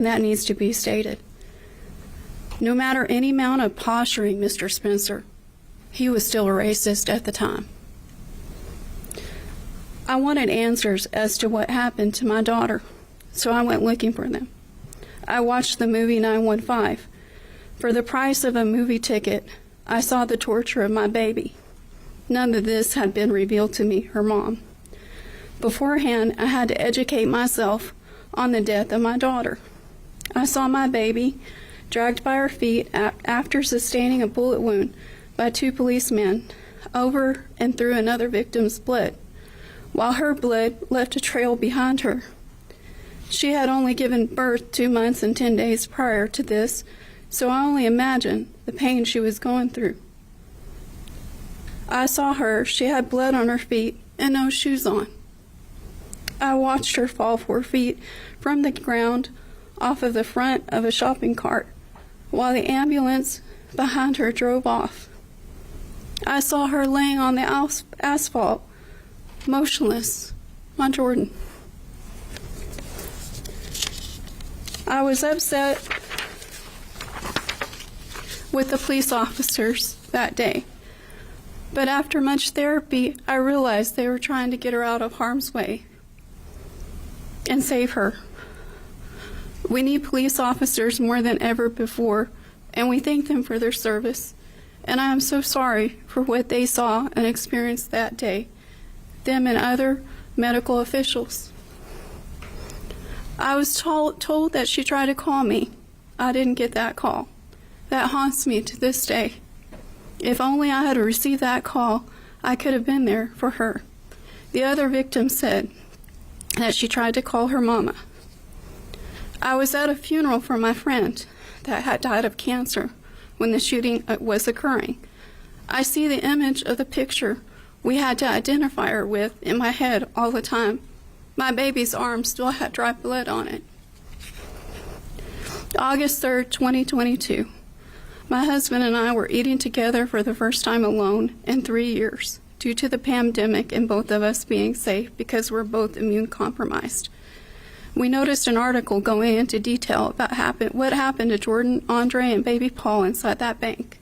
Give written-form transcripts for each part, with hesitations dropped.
That needs to be stated. No matter any amount of posturing, Mr. Spencer, he was still a racist at the time. I wanted answers as to what happened to my daughter, so I went looking for them. I watched the movie 915. For the price of a movie ticket, I saw the torture of my baby. None of this had been revealed to me, her mom. Beforehand, I had to educate myself on the death of my daughter. I saw my baby dragged by her feet after sustaining a bullet wound by 2 policemen over and through another victim's blood, while her blood left a trail behind her. She had only given birth 2 months and 10 days prior to this, so I only imagine the pain she was going through. I saw her. She had blood on her feet and no shoes on. I watched her fall 4 feet from the ground off of the front of a shopping cart while the ambulance behind her drove off. I saw her laying on the asphalt, motionless. My Jordan. I was upset with the police officers that day, but after much therapy, I realized they were trying to get her out of harm's way and save her. We need police officers more than ever before, and we thank them for their service. And I am so sorry for what they saw and experienced that day, them and other medical officials. I was told that she tried to call me. I didn't get that call. That haunts me to this day. If only I had received that call, I could have been there for her. The other victim said that she tried to call her mama. I was at a funeral for my friend that had died of cancer when the shooting was occurring. I see the image of the picture we had to identify her with in my head all the time. My baby's arm still had dry blood on it. August 3rd, 2022. My husband and I were eating together for the first time alone in 3 years due to the pandemic and both of us being safe because we're both immune compromised. We noticed an article going into detail about what happened to Jordan, Andre, and baby Paul inside that bank.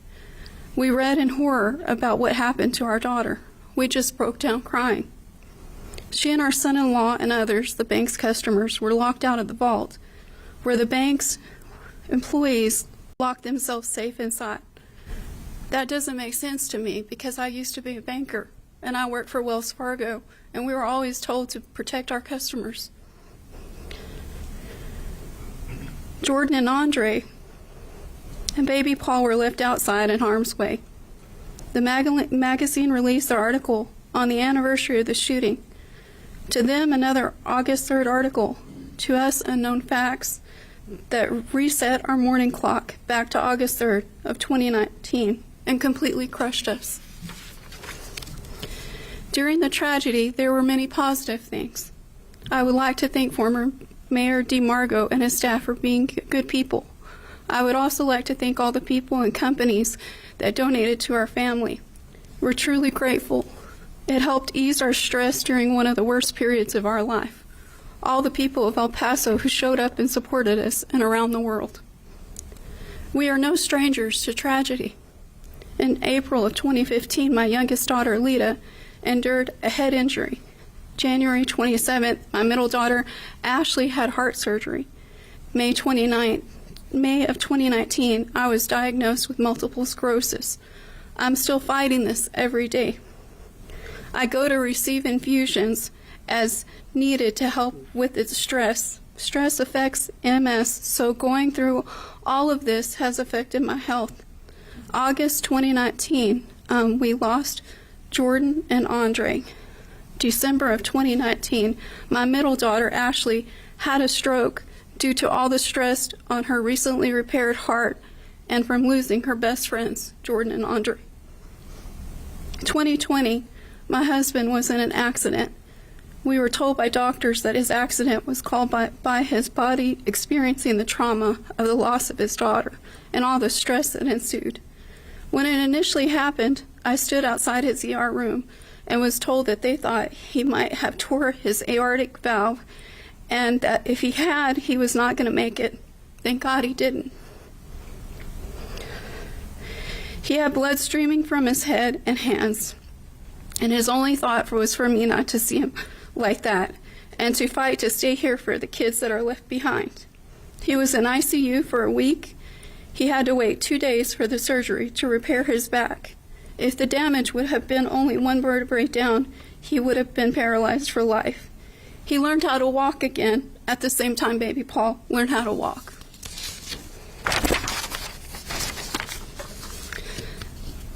We read in horror about what happened to our daughter. We just broke down crying. She and our son-in-law and others, the bank's customers, were locked out of the vault, where the bank's employees locked themselves safe inside. That doesn't make sense to me because I used to be a banker and I worked for Wells Fargo, and we were always told to protect our customers. Jordan and Andre and baby Paul were left outside in harm's way. The magazine released their article on the anniversary of the shooting. To them, another August 3rd article. To us, unknown facts that reset our morning clock back to August 3rd of 2019 and completely crushed us. During the tragedy, there were many positive things. I would like to thank former Mayor DeMargo and his staff for being good people. I would also like to thank all the people and companies that donated to our family. We're truly grateful. It helped ease our stress during one of the worst periods of our life. All the people of El Paso who showed up and supported us and around the world. We are no strangers to tragedy. In April of 2015, my youngest daughter, Lita, endured a head injury. January 27th, my middle daughter, Ashley, had heart surgery. May of 2019, I was diagnosed with multiple sclerosis. I'm still fighting this every day. I go to receive infusions as needed to help with its stress. Stress affects MS, so going through all of this has affected my health. August 2019, we lost Jordan and Andre. December of 2019, my middle daughter, Ashley, had a stroke due to all the stress on her recently repaired heart and from losing her best friends, Jordan and Andre. 2020, my husband was in an accident. We were told by doctors that his accident was caused by his body experiencing the trauma of the loss of his daughter and all the stress that ensued. When it initially happened, I stood outside his ER room and was told that they thought he might have tore his aortic valve and that if he had, he was not going to make it Thank God he didn't. He had blood streaming from his head and hands, and his only thought was for me not to see him like that, and to fight to stay here for the kids that are left behind. He was in ICU for a week. He had to wait 2 days for the surgery to repair his back. If the damage would have been only one vertebrae down, he would have been paralyzed for life. He learned how to walk again at the same time baby Paul learned how to walk.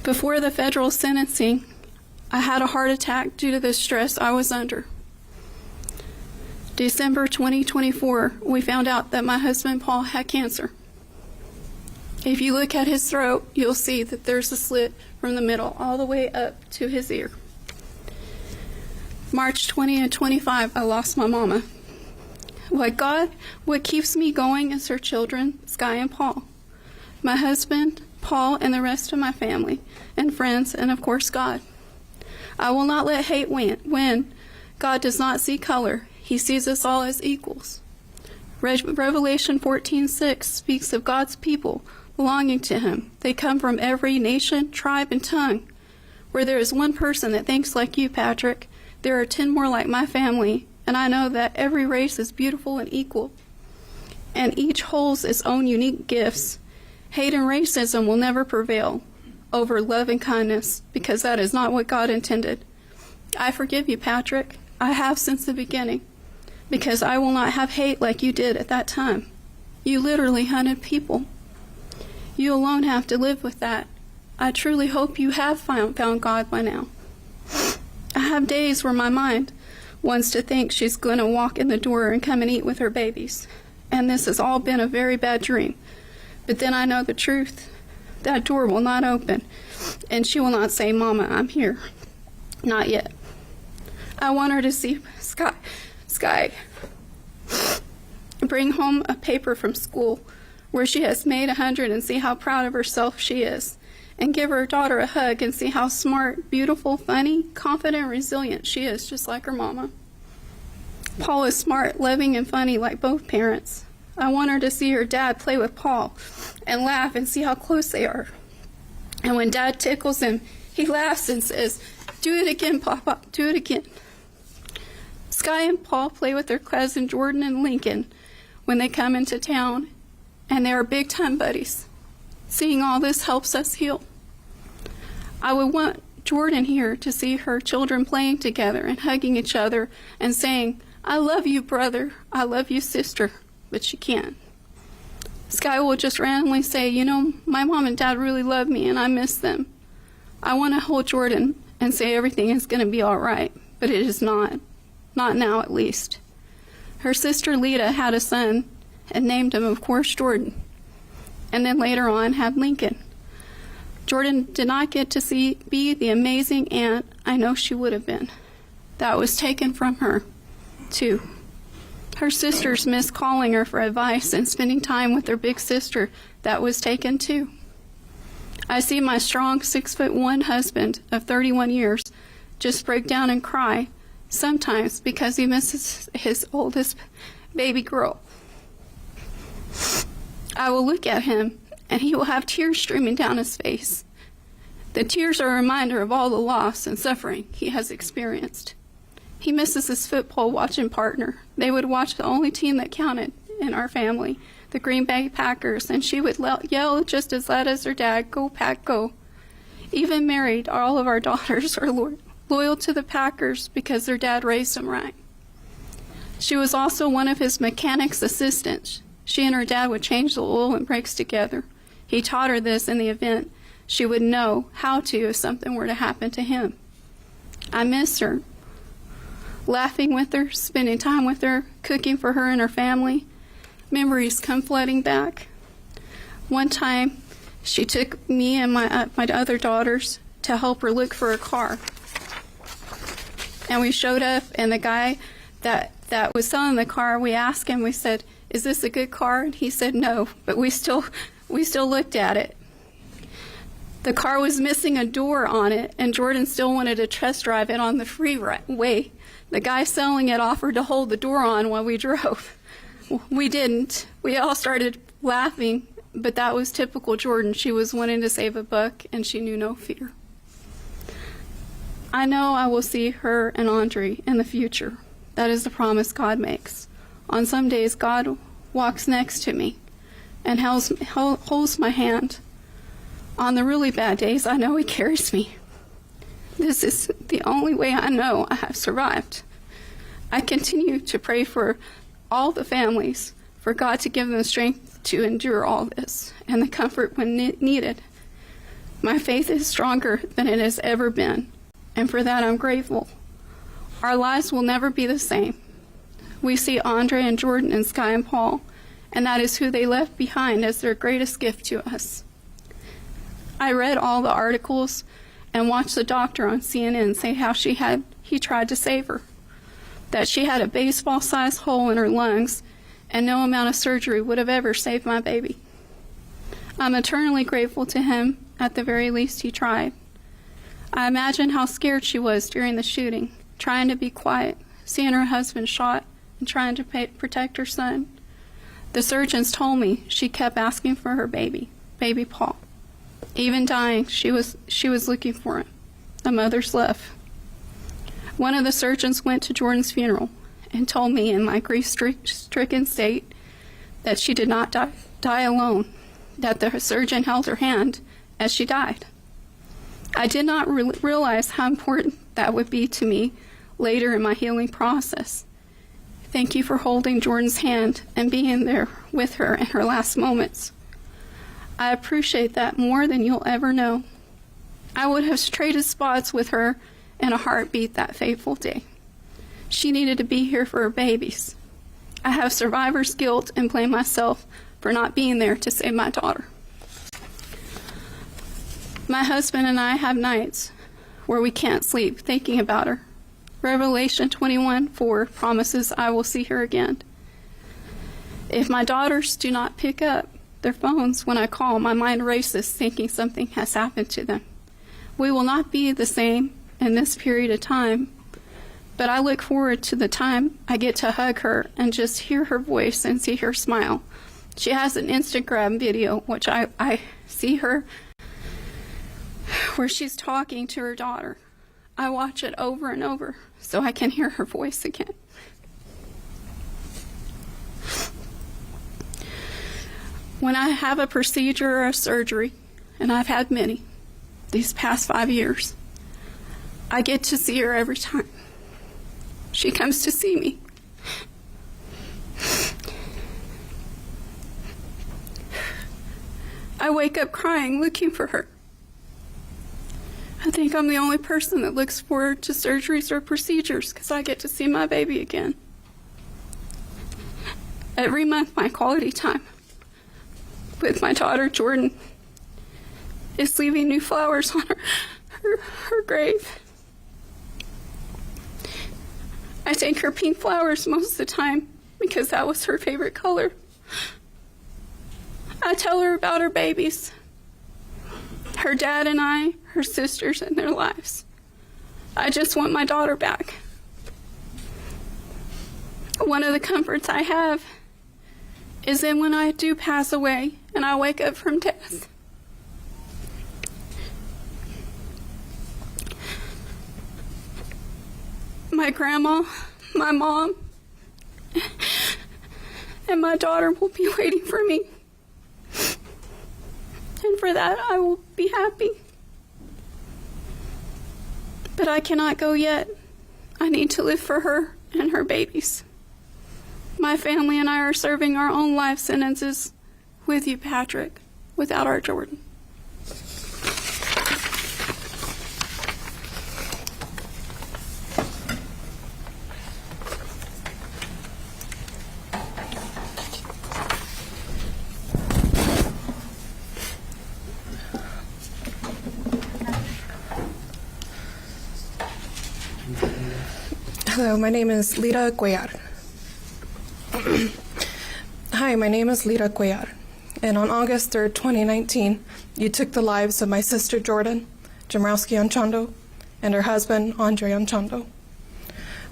Before the federal sentencing, I had a heart attack due to the stress I was under. December 2024, we found out that my husband Paul had cancer. If you look at his throat, you'll see that there's a slit from the middle all the way up to his ear. March 20 and 25, I lost my mama. What keeps me going is her children, Sky and Paul. My husband, Paul, and the rest of my family and friends, and of course God. I will not let hate win. God does not see color. He sees us all as equals. Revelation 14:6 speaks of God's people belonging to him. They come from every nation, tribe, and tongue. Where there is one person that thinks like you, Patrick, there are 10 more like my family, and I know that every race is beautiful and equal, and each holds its own unique gifts. Hate and racism will never prevail over love and kindness, because that is not what God intended. I forgive you, Patrick. I have since the beginning, because I will not have hate like you did at that time. You literally hunted people. You alone have to live with that. I truly hope you have found God by now. I have days where my mind wants to think she's going to walk in the door and come and eat with her babies, and this has all been a very bad dream. But then I know the truth. That door will not open, and she will not say, Mama, I'm here. Not yet. I want her to see Sky bring home a paper from school where she has made 100 and see how proud of herself she is, and give her daughter a hug and see how smart, beautiful, funny, confident, resilient she is, just like her mama. Paul is smart, loving, and funny like both parents. I want her to see her dad play with Paul and laugh and see how close they are. And when Dad tickles him, he laughs and says, Do it again, Papa, do it again. Sky and Paul play with their cousin Jordan and Lincoln when they come into town, and they are big-time buddies. Seeing all this helps us heal. I would want Jordan here to see her children playing together and hugging each other and saying, I love you, brother, I love you, sister, but she can't. Sky will just randomly say, you know, my mom and dad really love me and I miss them. I want to hold Jordan and say everything is going to be all right, but it is not. Not now, at least. Her sister Lita had a son and named him, of course, Jordan, and then later on had Lincoln. Jordan did not get to be the amazing aunt I know she would have been. That was taken from her, too. Her sisters missed calling her for advice and spending time with their big sister. That was taken, too. I see my strong 6'1" husband of 31 years just break down and cry, sometimes because he misses his oldest baby girl. I will look at him, and he will have tears streaming down his face. The tears are a reminder of all the loss and suffering he has experienced. He misses his football watching partner. They would watch the only team that counted in our family, the Green Bay Packers, and she would yell just as loud as her dad, Go Pack, go. Even married, all of our daughters are loyal to the Packers because their dad raised them right. She was also one of his mechanic's assistants. She and her dad would change the oil and brakes together. He taught her this in the event she would know how to if something were to happen to him. I miss her. Laughing with her, spending time with her, cooking for her and her family. Memories come flooding back. One time, she took me and my other daughters to help her look for a car. And we showed up, and the guy that was selling the car, we asked him, we said, is this a good car? And he said no, but we still looked at it. The car was missing a door on it, and Jordan still wanted to test drive it on the freeway. The guy selling it offered to hold the door on while we drove. We didn't. We all started laughing, but that was typical Jordan. She was wanting to save a buck, and she knew no fear. I know I will see her and Andre in the future. That is the promise God makes. On some days, God walks next to me and holds my hand. On the really bad days, I know He carries me. This is the only way I know I have survived. I continue to pray for all the families, for God to give them strength to endure all this and the comfort when needed. My faith is stronger than it has ever been, and for that I'm grateful. Our lives will never be the same. We see Andre and Jordan and Sky and Paul, and that is who they left behind as their greatest gift to us. I read all the articles and watched the doctor on CNN say how he tried to save her, that she had a baseball-sized hole in her lungs and no amount of surgery would have ever saved my baby. I'm eternally grateful to him. At the very least, he tried. I imagine how scared she was during the shooting, trying to be quiet, seeing her husband shot, and trying to protect her son. The surgeons told me she kept asking for her baby Paul. Even dying, she was looking for him, a mother's love. One of the surgeons went to Jordan's funeral and told me in my grief-stricken state that she did not die alone, that the surgeon held her hand as she died. I did not realize how important that would be to me later in my healing process. Thank you for holding Jordan's hand and being there with her in her last moments. I appreciate that more than you'll ever know. I would have traded spots with her in a heartbeat that fateful day. She needed to be here for her babies. I have survivor's guilt and blame myself for not being there to save my daughter. My husband and I have nights where we can't sleep thinking about her. Revelation 21:4 promises I will see her again. If my daughters do not pick up their phones when I call, my mind races thinking something has happened to them. We will not be the same in this period of time, but I look forward to the time I get to hug her and just hear her voice and see her smile. She has an Instagram video, which I see her, where she's talking to her daughter. I watch it over and over so I can hear her voice again. When I have a procedure or a surgery, and I've had many these past 5 years, I get to see her every time. She comes to see me. I wake up crying, looking for her. I think I'm the only person that looks forward to surgeries or procedures because I get to see my baby again. Every month, my quality time with my daughter, Jordan, is leaving new flowers on her grave. I take her pink flowers most of the time because that was her favorite color. I tell her about her babies, her dad and I, her sisters, and their lives. I just want my daughter back. One of the comforts I have is that when I do pass away and I wake up from death, my grandma, my mom, and my daughter will be waiting for me. And for that, I will be happy. But I cannot go yet. I need to live for her and her babies. My family and I are serving our own life sentences with you, Patrick, without our Jordan. Hello, my name is Lira Cuellar. Hi, my name is Lira Cuellar, and on August 3rd, 2019, you took the lives of my sister Jordan Jamrowski Anchondo and her husband Andre Anchondo.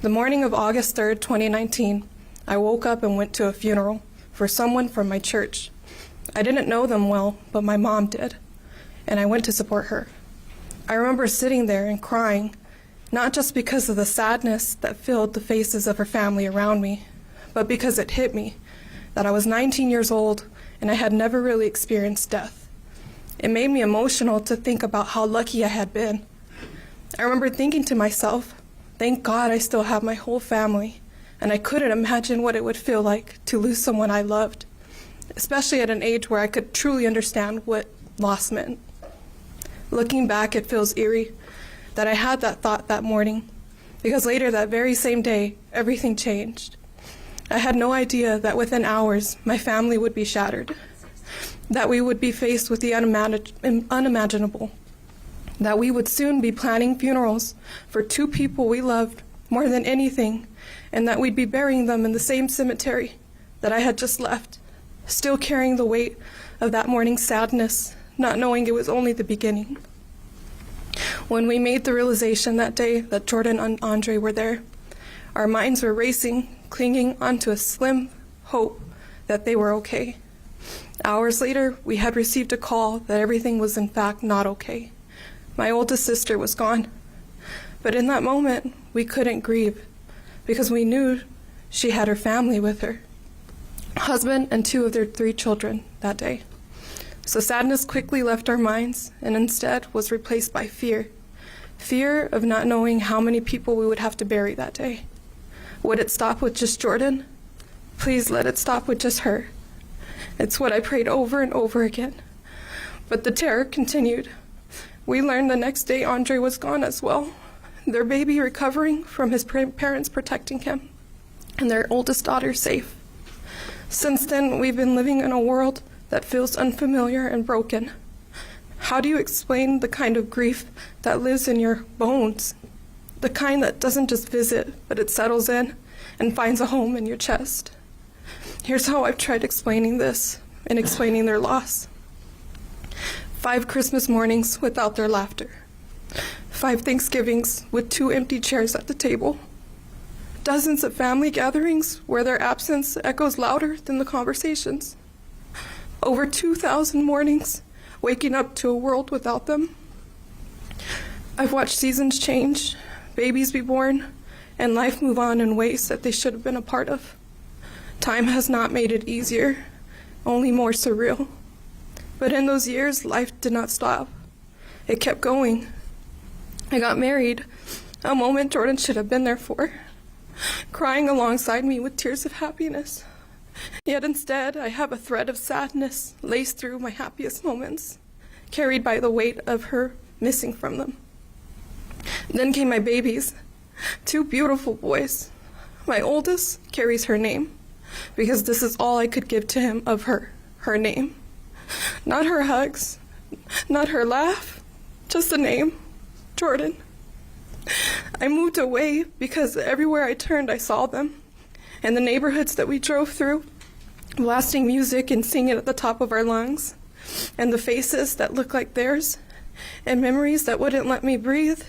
The morning of August 3rd, 2019, I woke up and went to a funeral for someone from my church I didn't know them well, but my mom did, and I went to support her. I remember sitting there and crying, not just because of the sadness that filled the faces of her family around me, but because it hit me that I was 19 years old and I had never really experienced death. It made me emotional to think about how lucky I had been. I remember thinking to myself, thank God I still have my whole family, and I couldn't imagine what it would feel like to lose someone I loved, especially at an age where I could truly understand what loss meant. Looking back, it feels eerie that I had that thought that morning, because later that very same day, everything changed. I had no idea that within hours, my family would be shattered, that we would be faced with the unimaginable, that we would soon be planning funerals for two people we loved more than anything, and that we'd be burying them in the same cemetery that I had just left, still carrying the weight of that morning's sadness, not knowing it was only the beginning. When we made the realization that day that Jordan and Andre were there, our minds were racing, clinging onto a slim hope that they were okay. Hours later, we had received a call that everything was in fact not okay. My oldest sister was gone. But in that moment, we couldn't grieve because we knew she had her family with her, husband and 2 of their 3 children that day. So sadness quickly left our minds and instead was replaced by fear. Fear of not knowing how many people we would have to bury that day. Would it stop with just Jordan? Please let it stop with just her. It's what I prayed over and over again. But the terror continued. We learned the next day Andre was gone as well, their baby recovering from his parents protecting him, and their oldest daughter safe. Since then, we've been living in a world that feels unfamiliar and broken. How do you explain the kind of grief that lives in your bones? The kind that doesn't just visit, but it settles in and finds a home in your chest. Here's how I've tried explaining this and explaining their loss. 5 Christmas mornings without their laughter. 5 Thanksgivings with 2 empty chairs at the table. Dozens of family gatherings where their absence echoes louder than the conversations. Over 2,000 mornings waking up to a world without them. I've watched seasons change, babies be born, and life move on in ways that they should have been a part of. Time has not made it easier, only more surreal. But in those years, life did not stop. It kept going. I got married, a moment Jordan should have been there for, crying alongside me with tears of happiness. Yet instead, I have a thread of sadness laced through my happiest moments, carried by the weight of her missing from them. Then came my babies, 2 beautiful boys. My oldest carries her name, because this is all I could give to him of her name. Not her hugs, not her laugh, just a name, Jordan. I moved away because everywhere I turned I saw them, and the neighborhoods that we drove through, blasting music and singing at the top of our lungs, and the faces that looked like theirs, and memories that wouldn't let me breathe.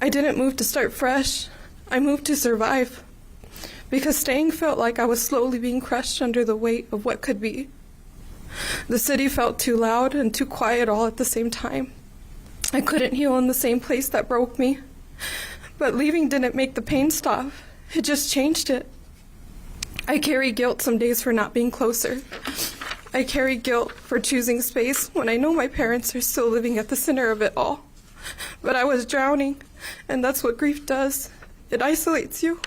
I didn't move to start fresh, I moved to survive, because staying felt like I was slowly being crushed under the weight of what could be. The city felt too loud and too quiet all at the same time. I couldn't heal in the same place that broke me, but leaving didn't make the pain stop, it just changed it. I carry guilt some days for not being closer. I carry guilt for choosing space when I know my parents are still living at the center of it all. But I was drowning, and that's what grief does. It isolates you.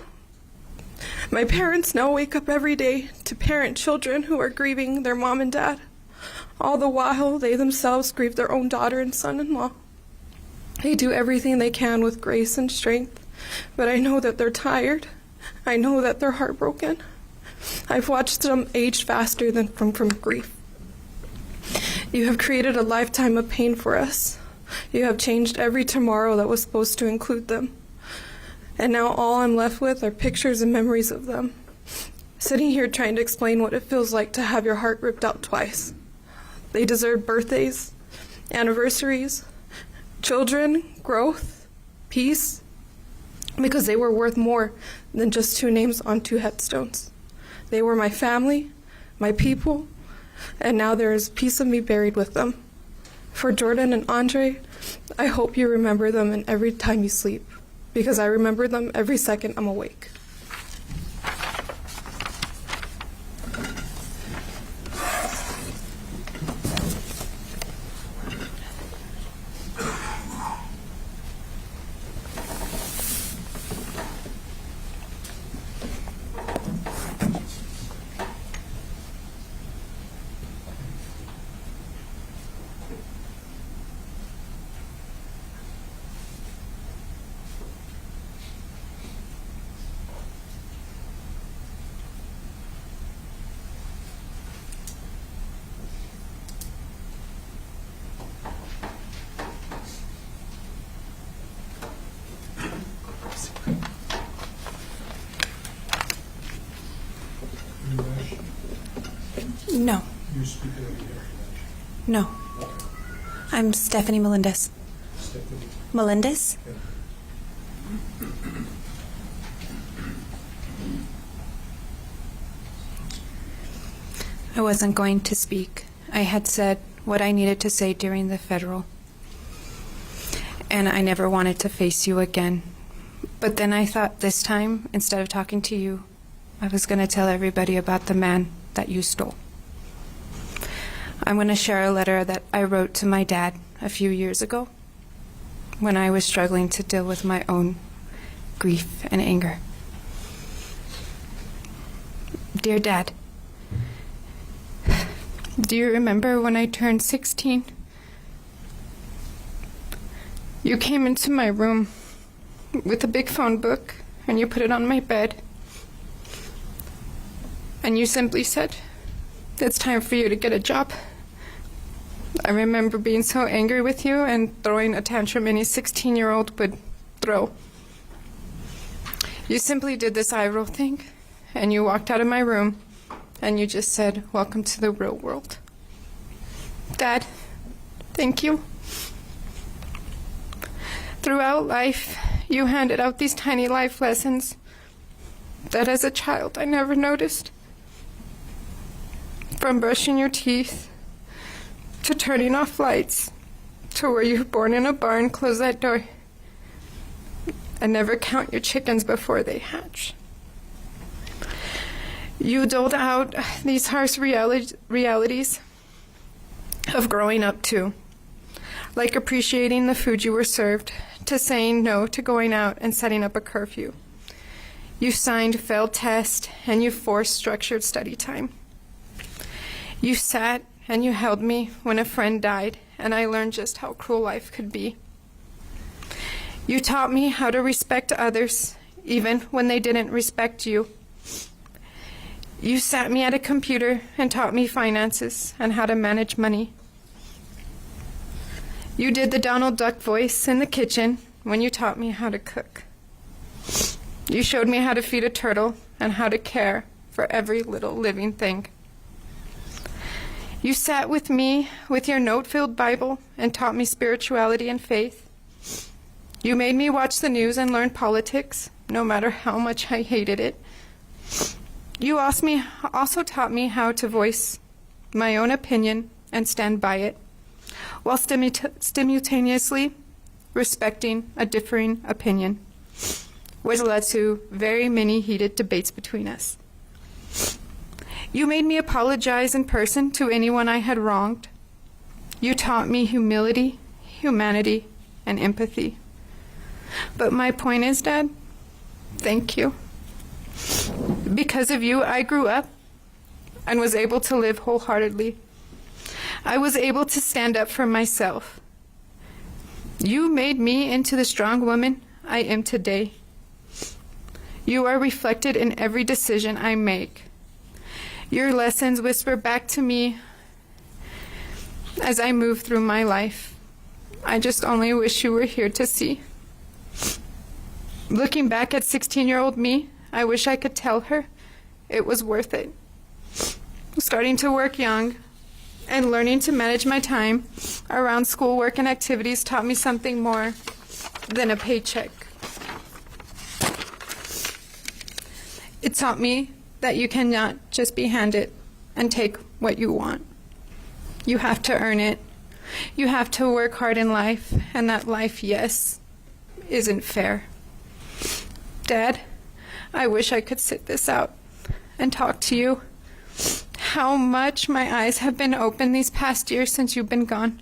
My parents now wake up every day to parent children who are grieving their mom and dad. All the while, they themselves grieve their own daughter and son-in-law. They do everything they can with grace and strength, but I know that they're tired. I know that they're heartbroken. I've watched them age faster than from grief. You have created a lifetime of pain for us. You have changed every tomorrow that was supposed to include them. And now all I'm left with are pictures and memories of them. Sitting here trying to explain what it feels like to have your heart ripped out twice. They deserve birthdays, anniversaries, children, growth, peace, because they were worth more than just 2 names on 2 headstones. They were my family, my people, and now there is a piece of me buried with them. For Jordan and Andre, I hope you remember them in every time you sleep, because I remember them every second I'm awake. No. You're speaking over here. No. I'm Stephanie Melendez. Stephanie. Melendez? I wasn't going to speak. I had said what I needed to say during the federal. And I never wanted to face you again. But then I thought this time, instead of talking to you, I was going to tell everybody about the man that you stole. I'm going to share a letter that I wrote to my dad a few years ago when I was struggling to deal with my own grief and anger. Dear Dad, do you remember when I turned 16? You came into my room with a big phone book and you put it on my bed. And you simply said, "It's time for you to get a job." I remember being so angry with you and throwing a tantrum any 16-year-old would throw. You simply did this eye roll thing, and you walked out of my room, and you just said, "Welcome to the real world." Dad, thank you. Throughout life, you handed out these tiny life lessons that as a child I never noticed. From brushing your teeth, to turning off lights, to were you born in a barn, close that door, and never count your chickens before they hatch. You doled out these harsh realities of growing up too, like appreciating the food you were served, to saying no to going out and setting up a curfew. You signed failed tests and you forced structured study time. You sat and you held me when a friend died, and I learned just how cruel life could be. You taught me how to respect others, even when they didn't respect you. You sat me at a computer and taught me finances and how to manage money. You did the Donald Duck voice in the kitchen when you taught me how to cook. You showed me how to feed a turtle and how to care for every little living thing. You sat with me with your note-filled Bible and taught me spirituality and faith. You made me watch the news and learn politics, no matter how much I hated it. You also taught me how to voice my own opinion and stand by it, while simultaneously respecting a differing opinion, which led to very many heated debates between us. You made me apologize in person to anyone I had wronged. You taught me humility, humanity, and empathy. But my point is, Dad, thank you. Because of you, I grew up and was able to live wholeheartedly. I was able to stand up for myself. You made me into the strong woman I am today. You are reflected in every decision I make. Your lessons whisper back to me as I move through my life. I just only wish you were here to see. Looking back at 16-year-old me, I wish I could tell her it was worth it. Starting to work young and learning to manage my time around schoolwork and activities taught me something more than a paycheck. It taught me that you cannot just be handed and take what you want. You have to earn it. You have to work hard in life, and that life, yes, isn't fair. Dad, I wish I could sit this out and talk to you. How much my eyes have been open these past years since you've been gone.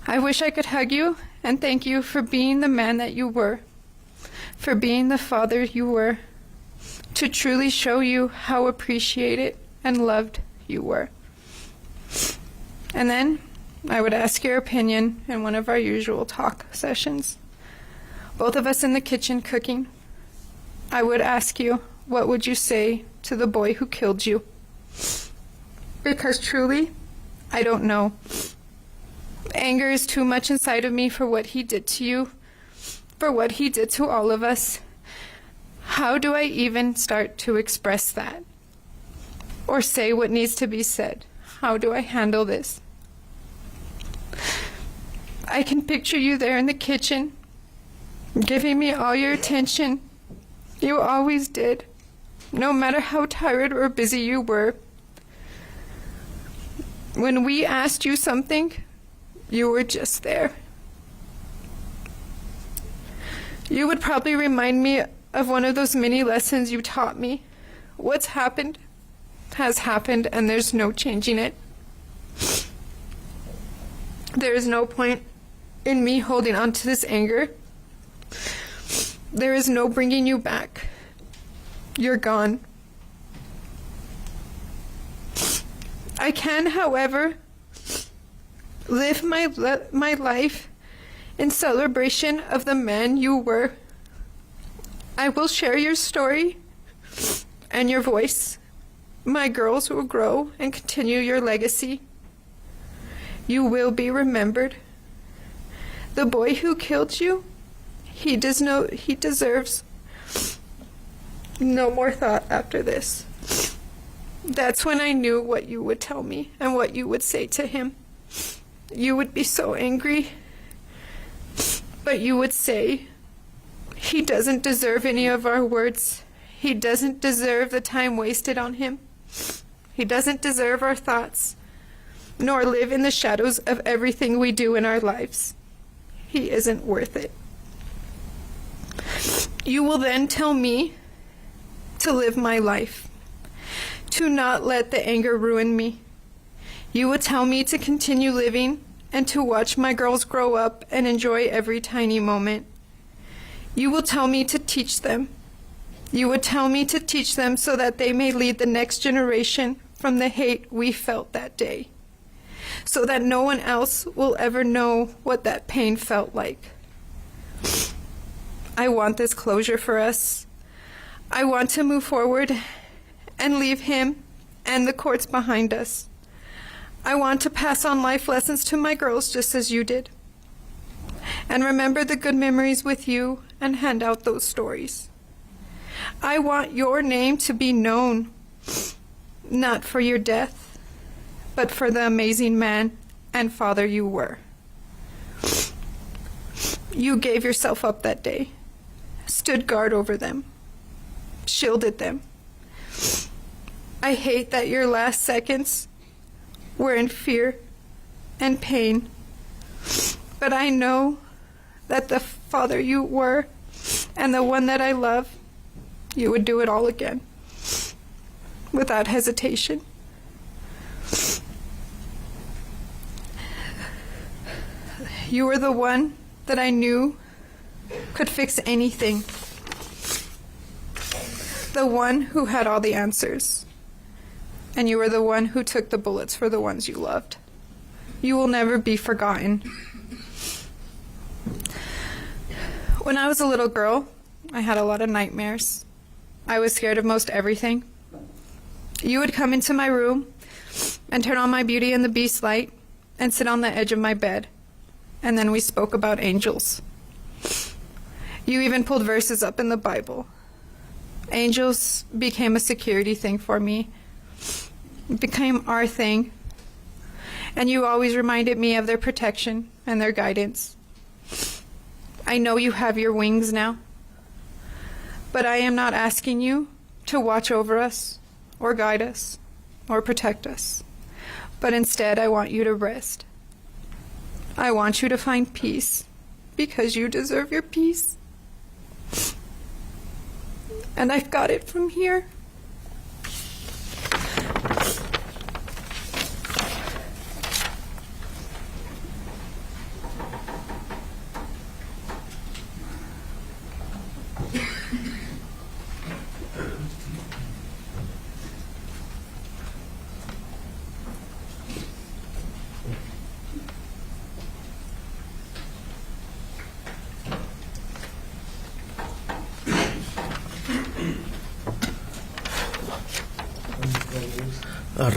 I wish I could hug you and thank you for being the man that you were, for being the father you were, to truly show you how appreciated and loved you were. And then I would ask your opinion in one of our usual talk sessions. Both of us in the kitchen cooking. I would ask you, what would you say to the boy who killed you? Because truly, I don't know. Anger is too much inside of me for what he did to you, for what he did to all of us. How do I even start to express that? Or say what needs to be said? How do I handle this? I can picture you there in the kitchen, giving me all your attention. You always did, no matter how tired or busy you were. When we asked you something, you were just there. You would probably remind me of one of those mini lessons you taught me. What's happened has happened, and there's no changing it. There is no point in me holding on to this anger. There is no bringing you back. You're gone. I can, however, live my life in celebration of the man you were. I will share your story and your voice. My girls will grow and continue your legacy. You will be remembered. The boy who killed you, he deserves no more thought after this. That's when I knew what you would tell me and what you would say to him. You would be so angry, but you would say, he doesn't deserve any of our words. He doesn't deserve the time wasted on him. He doesn't deserve our thoughts, nor live in the shadows of everything we do in our lives. He isn't worth it. You will then tell me to live my life, to not let the anger ruin me. You will tell me to continue living and to watch my girls grow up and enjoy every tiny moment. You will tell me to teach them. You would tell me to teach them so that they may lead the next generation from the hate we felt that day, so that no one else will ever know what that pain felt like. I want this closure for us. I want to move forward and leave him and the courts behind us. I want to pass on life lessons to my girls just as you did, and remember the good memories with you and hand out those stories. I want your name to be known, not for your death, but for the amazing man and father you were. You gave yourself up that day, stood guard over them, shielded them. I hate that your last seconds were in fear and pain, but I know that the father you were and the one that I love, you would do it all again, without hesitation. You were the one that I knew could fix anything, the one who had all the answers, and you were the one who took the bullets for the ones you loved. You will never be forgotten. When I was a little girl, I had a lot of nightmares. I was scared of most everything. You would come into my room and turn on my Beauty and the Beast light and sit on the edge of my bed, and then we spoke about angels. You even pulled verses up in the Bible. Angels became a security thing for me. It became our thing. And you always reminded me of their protection and their guidance. I know you have your wings now, but I am not asking you to watch over us or guide us or protect us. But instead, I want you to rest. I want you to find peace, because you deserve your peace. And I've got it from here.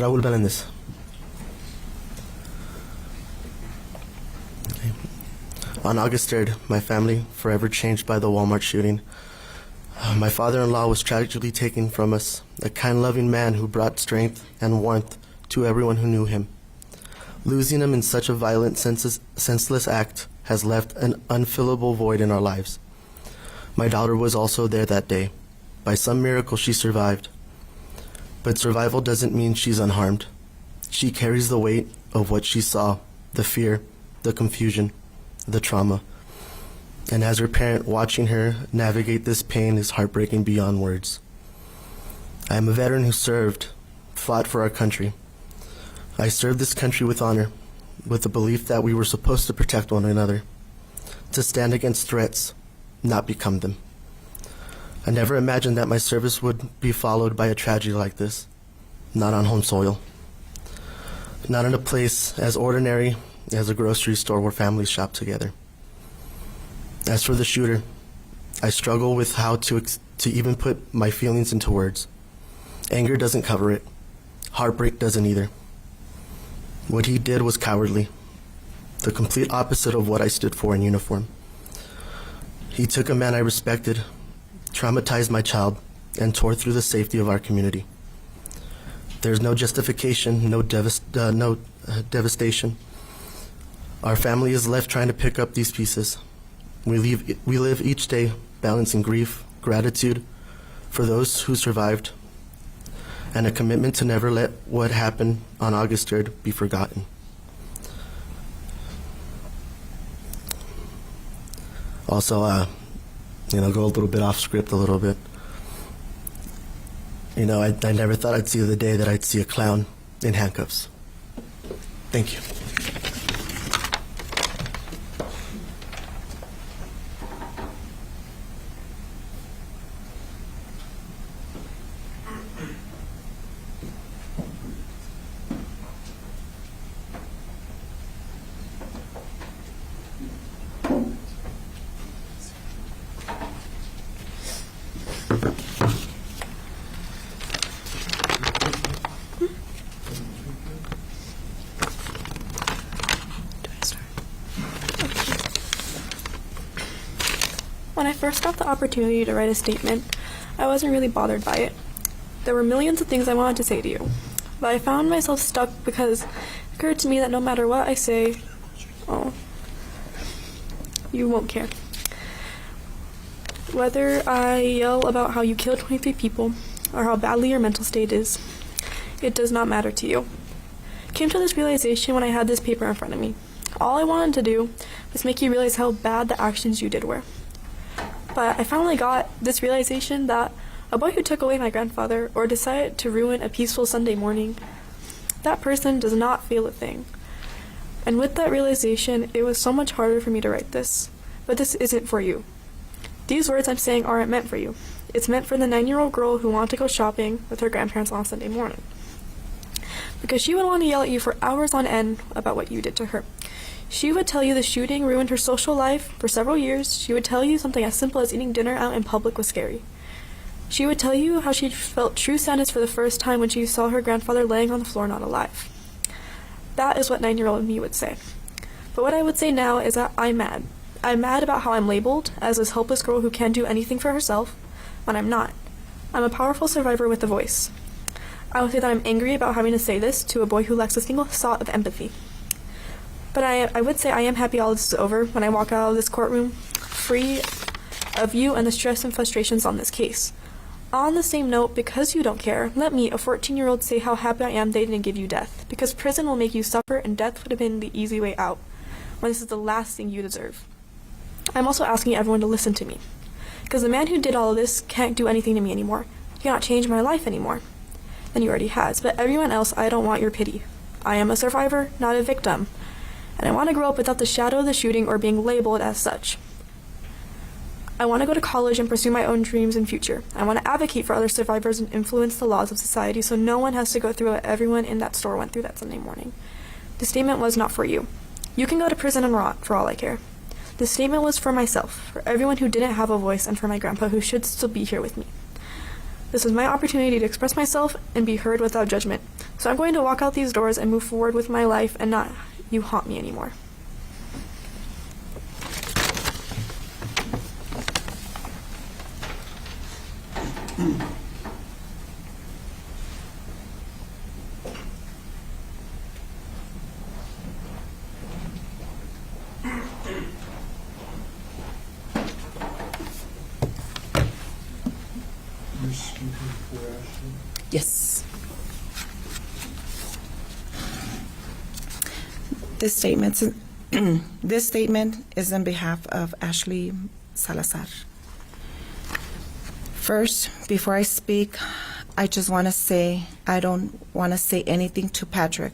Raúl Beléndez. On August 3rd, my family, forever changed by the Walmart shooting. My father-in-law was tragically taken from us, a kind, loving man who brought strength and warmth to everyone who knew him. Losing him in such a violent, senseless act has left an unfillable void in our lives. My daughter was also there that day. By some miracle, she survived. But survival doesn't mean she's unharmed. She carries the weight of what she saw, the fear, the confusion, the trauma. And as her parent, watching her navigate this pain is heartbreaking beyond words. I am a veteran who served, fought for our country. I served this country with honor, with the belief that we were supposed to protect one another, to stand against threats, not become them. I never imagined that my service would be followed by a tragedy like this, not on home soil, not in a place as ordinary as a grocery store where families shop together. As for the shooter, I struggle with how to even put my feelings into words. Anger doesn't cover it. Heartbreak doesn't either. What he did was cowardly, the complete opposite of what I stood for in uniform. He took a man I respected, traumatized my child, and tore through the safety of our community. There's no justification, no devastation. Our family is left trying to pick up these pieces. We live each day balancing grief, gratitude for those who survived, and a commitment to never let what happened on August 3rd be forgotten. Also, go a little bit off script a little bit. I never thought I'd see the day that I'd see a clown in handcuffs. Thank you. When I first got the opportunity to write a statement, I wasn't really bothered by it. There were millions of things I wanted to say to you, but I found myself stuck because it occurred to me that no matter what I say, you won't care. Whether I yell about how you killed 23 people or how badly your mental state is, it does not matter to you. I came to this realization when I had this paper in front of me. All I wanted to do was make you realize how bad the actions you did were. But I finally got this realization that a boy who took away my grandfather or decided to ruin a peaceful Sunday morning, that person does not feel a thing. And with that realization, it was so much harder for me to write this. But this isn't for you. These words I'm saying aren't meant for you. It's meant for the 9-year-old girl who wanted to go shopping with her grandparents on Sunday morning. Because she would want to yell at you for hours on end about what you did to her. She would tell you the shooting ruined her social life for several years. She would tell you something as simple as eating dinner out in public was scary. She would tell you how she felt true sadness for the first time when she saw her grandfather laying on the floor not alive. That is what 9-year-old me would say. But what I would say now is that I'm mad. I'm mad about how I'm labeled as this helpless girl who can't do anything for herself when I'm not. I'm a powerful survivor with a voice. I would say that I'm angry about having to say this to a boy who lacks a single thought of empathy. But I would say I am happy all this is over when I walk out of this courtroom free of you and the stress and frustrations on this case. On the same note, because you don't care, let me, a 14-year-old, say how happy I am they didn't give you death. Because prison will make you suffer, and death would have been the easy way out, when this is the last thing you deserve. I'm also asking everyone to listen to me. Because the man who did all of this can't do anything to me anymore. He cannot change my life anymore. And he already has. But everyone else, I don't want your pity. I am a survivor, not a victim. And I want to grow up without the shadow of the shooting or being labeled as such. I want to go to college and pursue my own dreams and future. I want to advocate for other survivors and influence the laws of society so no one has to go through what everyone in that store went through that Sunday morning. The statement was not for you. You can go to prison and rot, for all I care. The statement was for myself, for everyone who didn't have a voice, and for my grandpa who should still be here with me. This is my opportunity to express myself and be heard without judgment. So I'm going to walk out these doors and move forward with my life and not you haunt me anymore. You're speaking for Ashley? Yes. This statement is on behalf of Ashley Salazar. First, before I speak, I just want to say I don't want to say anything to Patrick.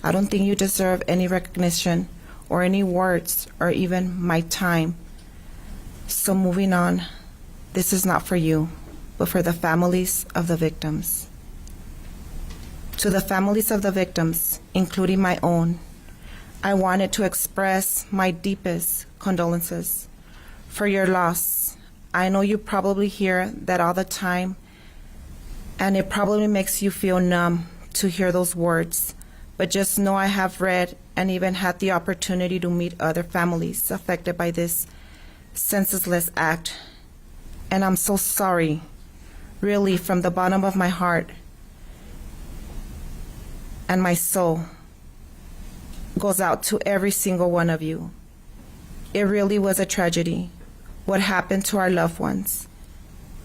I don't think you deserve any recognition or any words or even my time. So moving on, this is not for you, but for the families of the victims. To the families of the victims, including my own, I wanted to express my deepest condolences for your loss. I know you probably hear that all the time, and it probably makes you feel numb to hear those words. But just know I have read and even had the opportunity to meet other families affected by this senseless act. And I'm so sorry, really, from the bottom of my heart and my soul goes out to every single one of you. It really was a tragedy, what happened to our loved ones.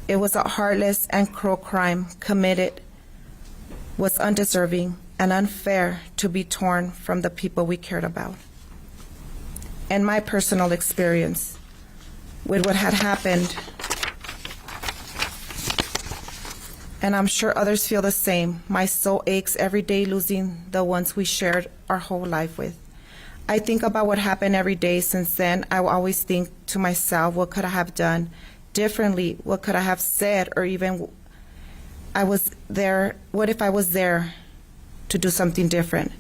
It was a heartless and cruel crime committed, was undeserving and unfair to be torn from the people we cared about. And my personal experience with what had happened, and I'm sure others feel the same. My soul aches every day losing the ones we shared our whole life with. I think about what happened every day since then. I will always think to myself, what could I have done differently? What could I have said? Or even I was there, what if I was there to do something different?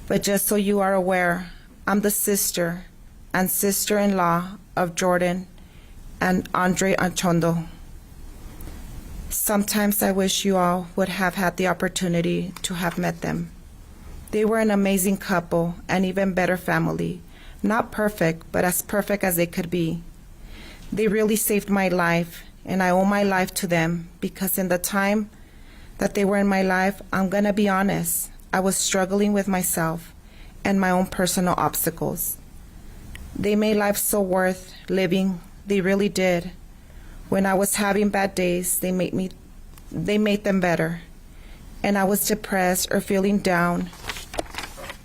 But just so you are aware, I'm the sister and sister-in-law of Jordan and Andre Anchondo. Sometimes I wish you all would have had the opportunity to have met them. They were an amazing couple, an even better family. Not perfect, but as perfect as they could be. They really saved my life, and I owe my life to them because in the time that they were in my life, I'm going to be honest, I was struggling with myself and my own personal obstacles. They made life so worth living. They really did. When I was having bad days, they made them better. And I was depressed or feeling down,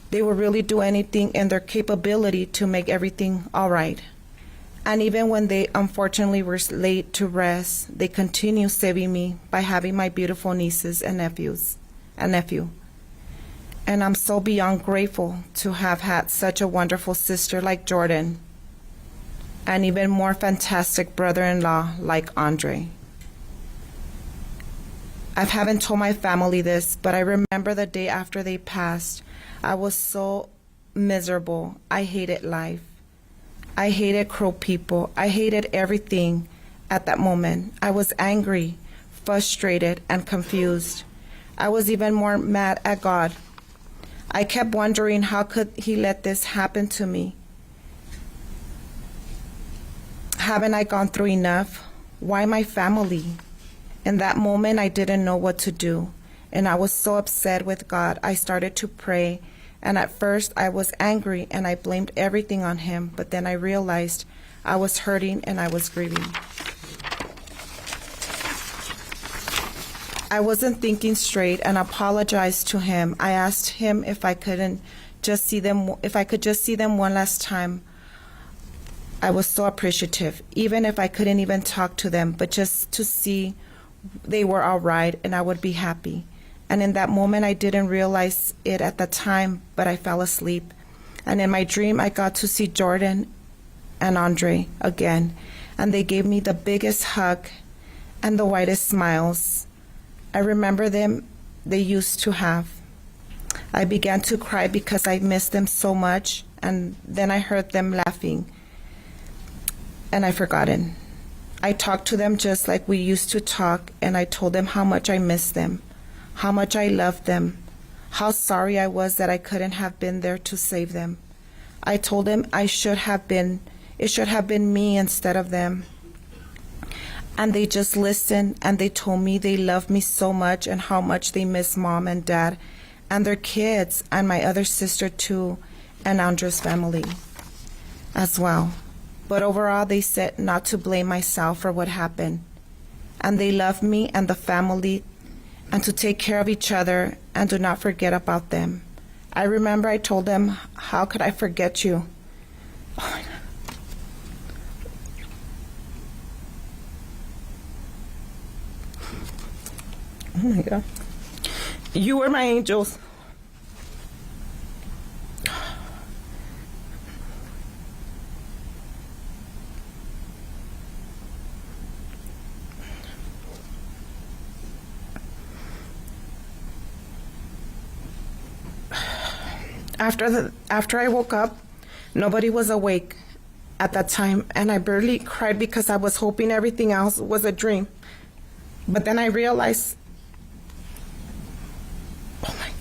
they would really do anything in their capability to make everything all right. And even when they unfortunately were laid to rest, they continued saving me by having my beautiful nieces and nephew. And I'm so beyond grateful to have had such a wonderful sister like Jordan, and even more fantastic brother-in-law like Andre. I haven't told my family this, but I remember the day after they passed. I was so miserable. I hated life. I hated cruel people. I hated everything at that moment. I was angry, frustrated, and confused. I was even more mad at God. I kept wondering, how could He let this happen to me? Haven't I gone through enough? Why my family? In that moment, I didn't know what to do, and I was so upset with God. I started to pray, and at first I was angry, and I blamed everything on Him, but then I realized I was hurting and I was grieving. I wasn't thinking straight and apologized to him. I asked him if I could just see them one last time. I was so appreciative, even if I couldn't even talk to them, but just to see they were all right and I would be happy. And in that moment, I didn't realize it at the time, but I fell asleep. And in my dream, I got to see Jordan and Andre again, and they gave me the biggest hug and the widest smiles. I remember them they used to have. I began to cry because I missed them so much, and then I heard them laughing, and I forgotten. I talked to them just like we used to talk, and I told them how much I missed them, how much I loved them, how sorry I was that I couldn't have been there to save them. I told them it should have been me instead of them. And they just listened, and they told me they loved me so much and how much they miss Mom and Dad and their kids and my other sister too, and Andre's family as well. But overall, they said not to blame myself for what happened. And they loved me and the family, and to take care of each other and do not forget about them. I remember I told them, how could I forget you? Oh my God. Oh my God. You were my angels. After I woke up, nobody was awake at that time, and I barely cried because I was hoping everything else was a dream. But then I realized, oh my God,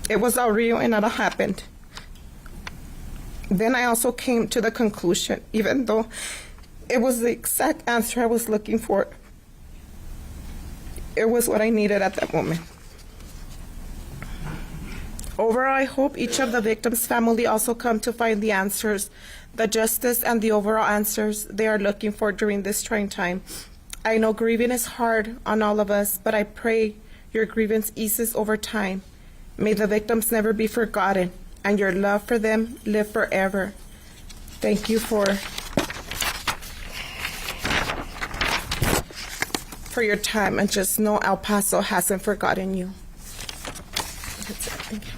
it was all real and it all happened. Then I also came to the conclusion, even though it was the exact answer I was looking for, it was what I needed at that moment. Overall, I hope each of the victims' family also come to find the answers, the justice, and the overall answers they are looking for during this trying time. I know grieving is hard on all of us, but I pray your grievance eases over time. May the victims never be forgotten, and your love for them live forever. Thank you for your time, and just know El Paso hasn't forgotten you. That's it. Thank you.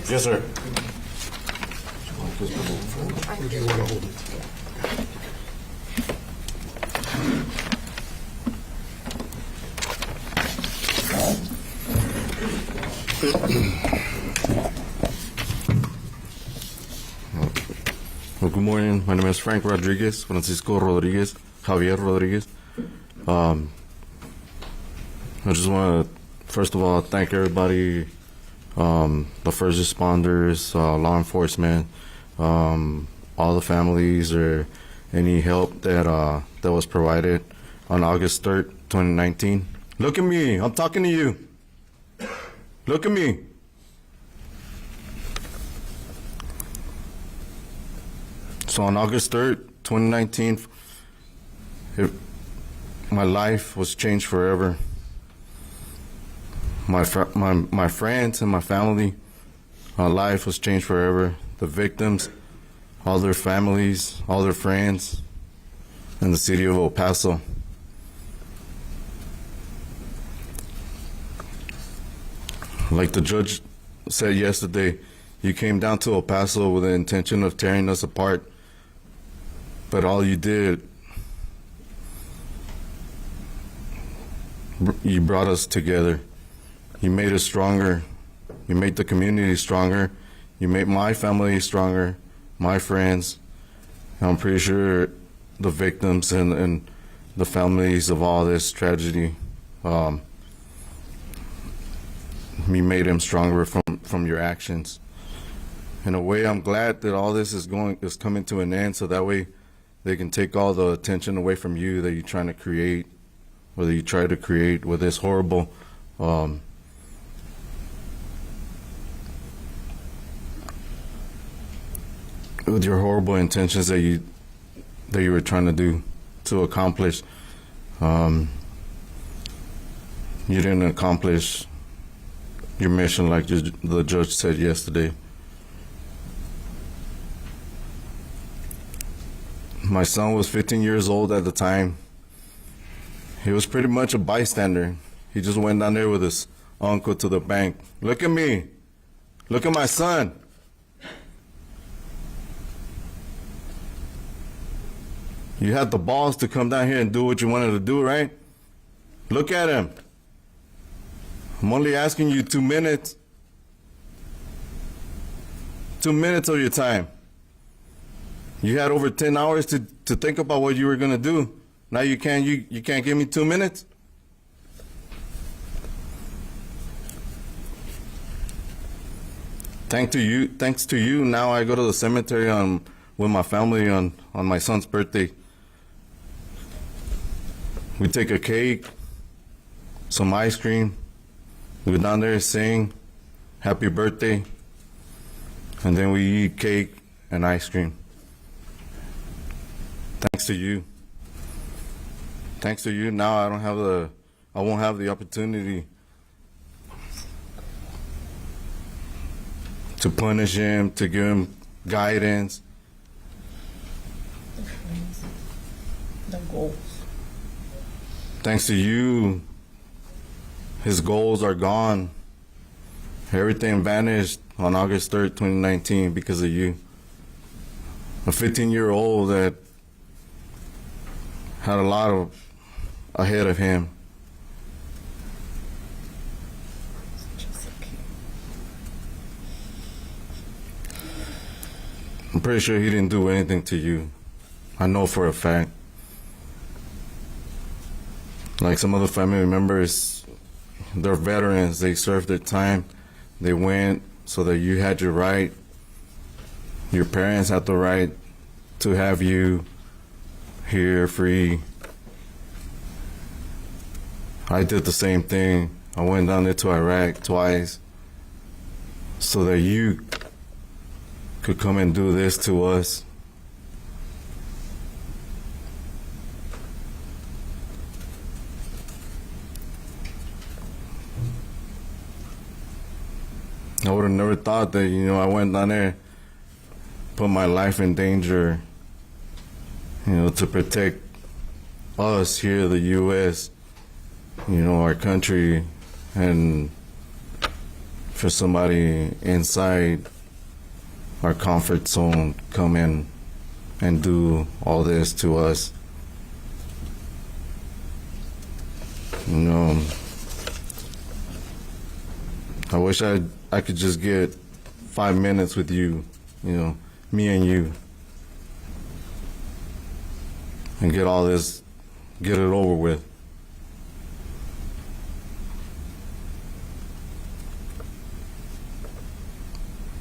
Yes, sir. Or do you want to hold it? Good morning. My name is Frank Rodriguez, Francisco Rodriguez, Javier Rodriguez. I just want to, first of all, thank everybody, the first responders, law enforcement, all the families, or any help that was provided on August 3rd, 2019. Look at me. I'm talking to you. Look at me. So on August 3rd, 2019, my life was changed forever. My friends and my family, our life was changed forever. The victims, all their families, all their friends, in the city of El Paso. Like the judge said yesterday, you came down to El Paso with the intention of tearing us apart. But all you did, you brought us together. You made us stronger. You made the community stronger. You made my family stronger, my friends. And I'm pretty sure the victims and the families of all this tragedy, you made them stronger from your actions. In a way, I'm glad that all this is coming to an end, so that way they can take all the attention away from you that you're trying to create, or that you try to create with this horrible, with your horrible intentions that you were trying to do, to accomplish. You didn't accomplish your mission like the judge said yesterday. My son was 15 years old at the time. He was pretty much a bystander. He just went down there with his uncle to the bank. Look at me. Look at my son. You had the balls to come down here and do what you wanted to do, right? Look at him. I'm only asking you 2 minutes. 2 minutes of your time. You had over 10 hours to think about what you were gonna do. Now you can't give me 2 minutes? Thanks to you, now I go to the cemetery with my family on my son's birthday. We take a cake, some ice cream, we go down there and sing happy birthday, and then we eat cake and ice cream. Thanks to you. Thanks to you, now I won't have the opportunity to punish him, to give him guidance. The goals. Thanks to you, his goals are gone. Everything vanished on August 3rd, 2019 because of you. A 15-year-old that had a lot ahead of him. I'm pretty sure he didn't do anything to you. I know for a fact. Like some other family members, they're veterans, they served their time, they went so that you had your right. Your parents had the right to have you here free. I did the same thing. I went down there to Iraq twice so that you could come and do this to us. I would have never thought that, I went down there, put my life in danger, to protect us here, the U.S., our country, and for somebody inside our comfort zone come in and do all this to us. I wish I could just get 5 minutes with you, me and you. and get it over with.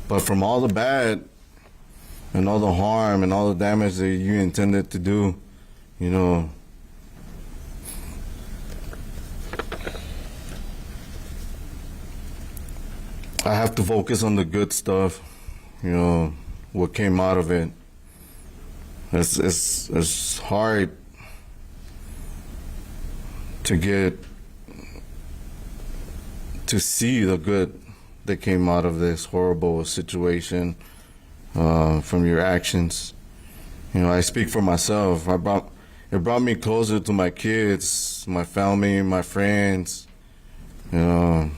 But from all the bad and all the harm and all the damage that you intended to do, you know, I have to focus on the good stuff, you know, what came out of it. It's hard to see the good that came out of this horrible situation from your actions. You know, I speak for myself. It brought me closer to my kids, my family, my friends. You know,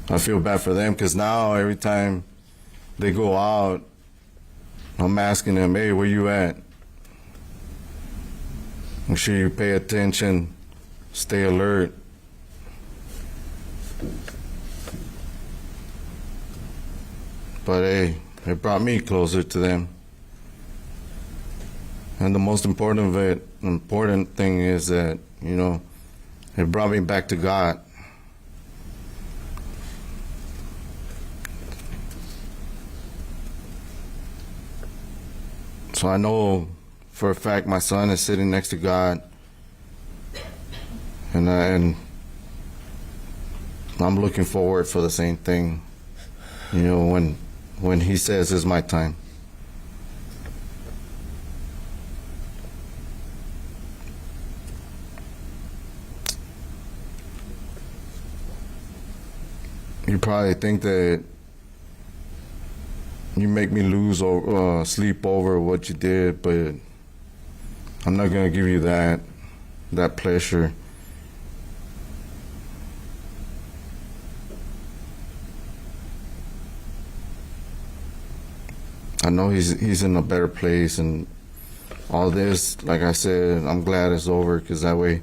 I feel bad for them because now every time they go out, I'm asking them, hey, where you at? Make sure you pay attention, stay alert. But hey, it brought me closer to them. And the most important thing is that, you know, it brought me back to God. So I know for a fact my son is sitting next to God, and I'm looking forward for the same thing, you know, when he says it's my time. You probably think that you make me lose or sleep over what you did, but I'm not gonna give you that pleasure. I know he's in a better place, and all this, like I said, I'm glad it's over, because that way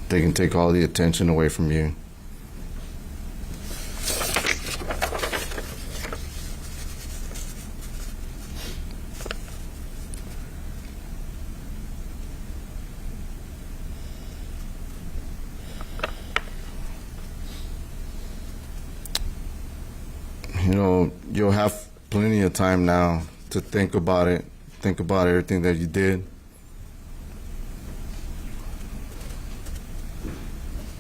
they can take all the attention away from you. You know, you'll have plenty of time now to think about it, think about everything that you did.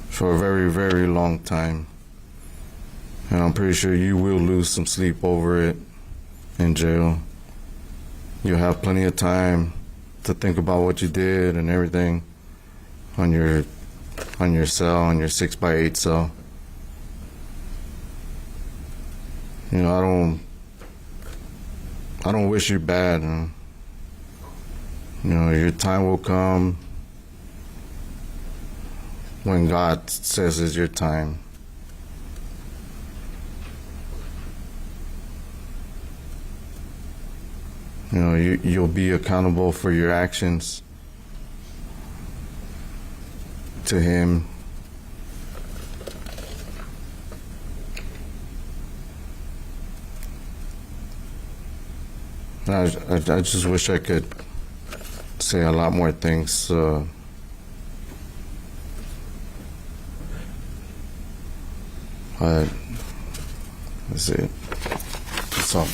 For a very, very long time. And I'm pretty sure you will lose some sleep over it in jail. You'll have plenty of time to think about what you did and everything on your cell, on your 6x8 cell. You know, I don't wish you bad. You know, your time will come when God says it's your time. You know, you'll be accountable for your actions to Him. I just wish I could say a lot more things. But that's it. That's all.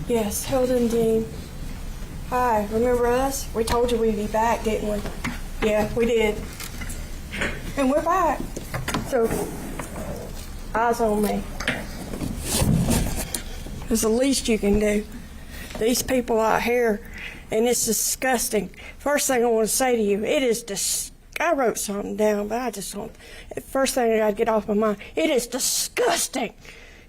Yes, held in Dean. Hi, remember us? We told you we'd be back, didn't we? Yeah, we did. And we're back. So, eyes on me. It's the least you can do. These people out here, and it's disgusting. First thing I want to say to you, it is I wrote something down, but I just don't. First thing I got to get off my mind, it is disgusting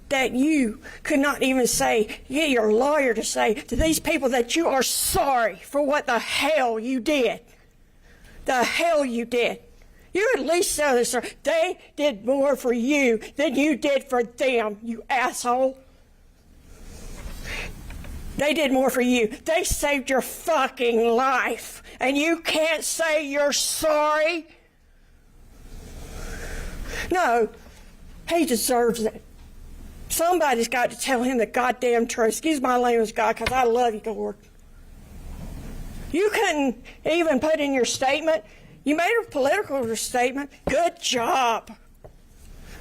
that you could not even say, get your lawyer to say to these people that you are sorry for what the hell you did. The hell you did. You at least say this, sir. They did more for you than you did for them, you asshole. They did more for you. They saved your fucking life. And you can't say you're sorry? No, he deserves it. Somebody's got to tell him the goddamn truth. Excuse my language, God, because I love you, Lord. You couldn't even put in your statement. You made a political statement. Good job.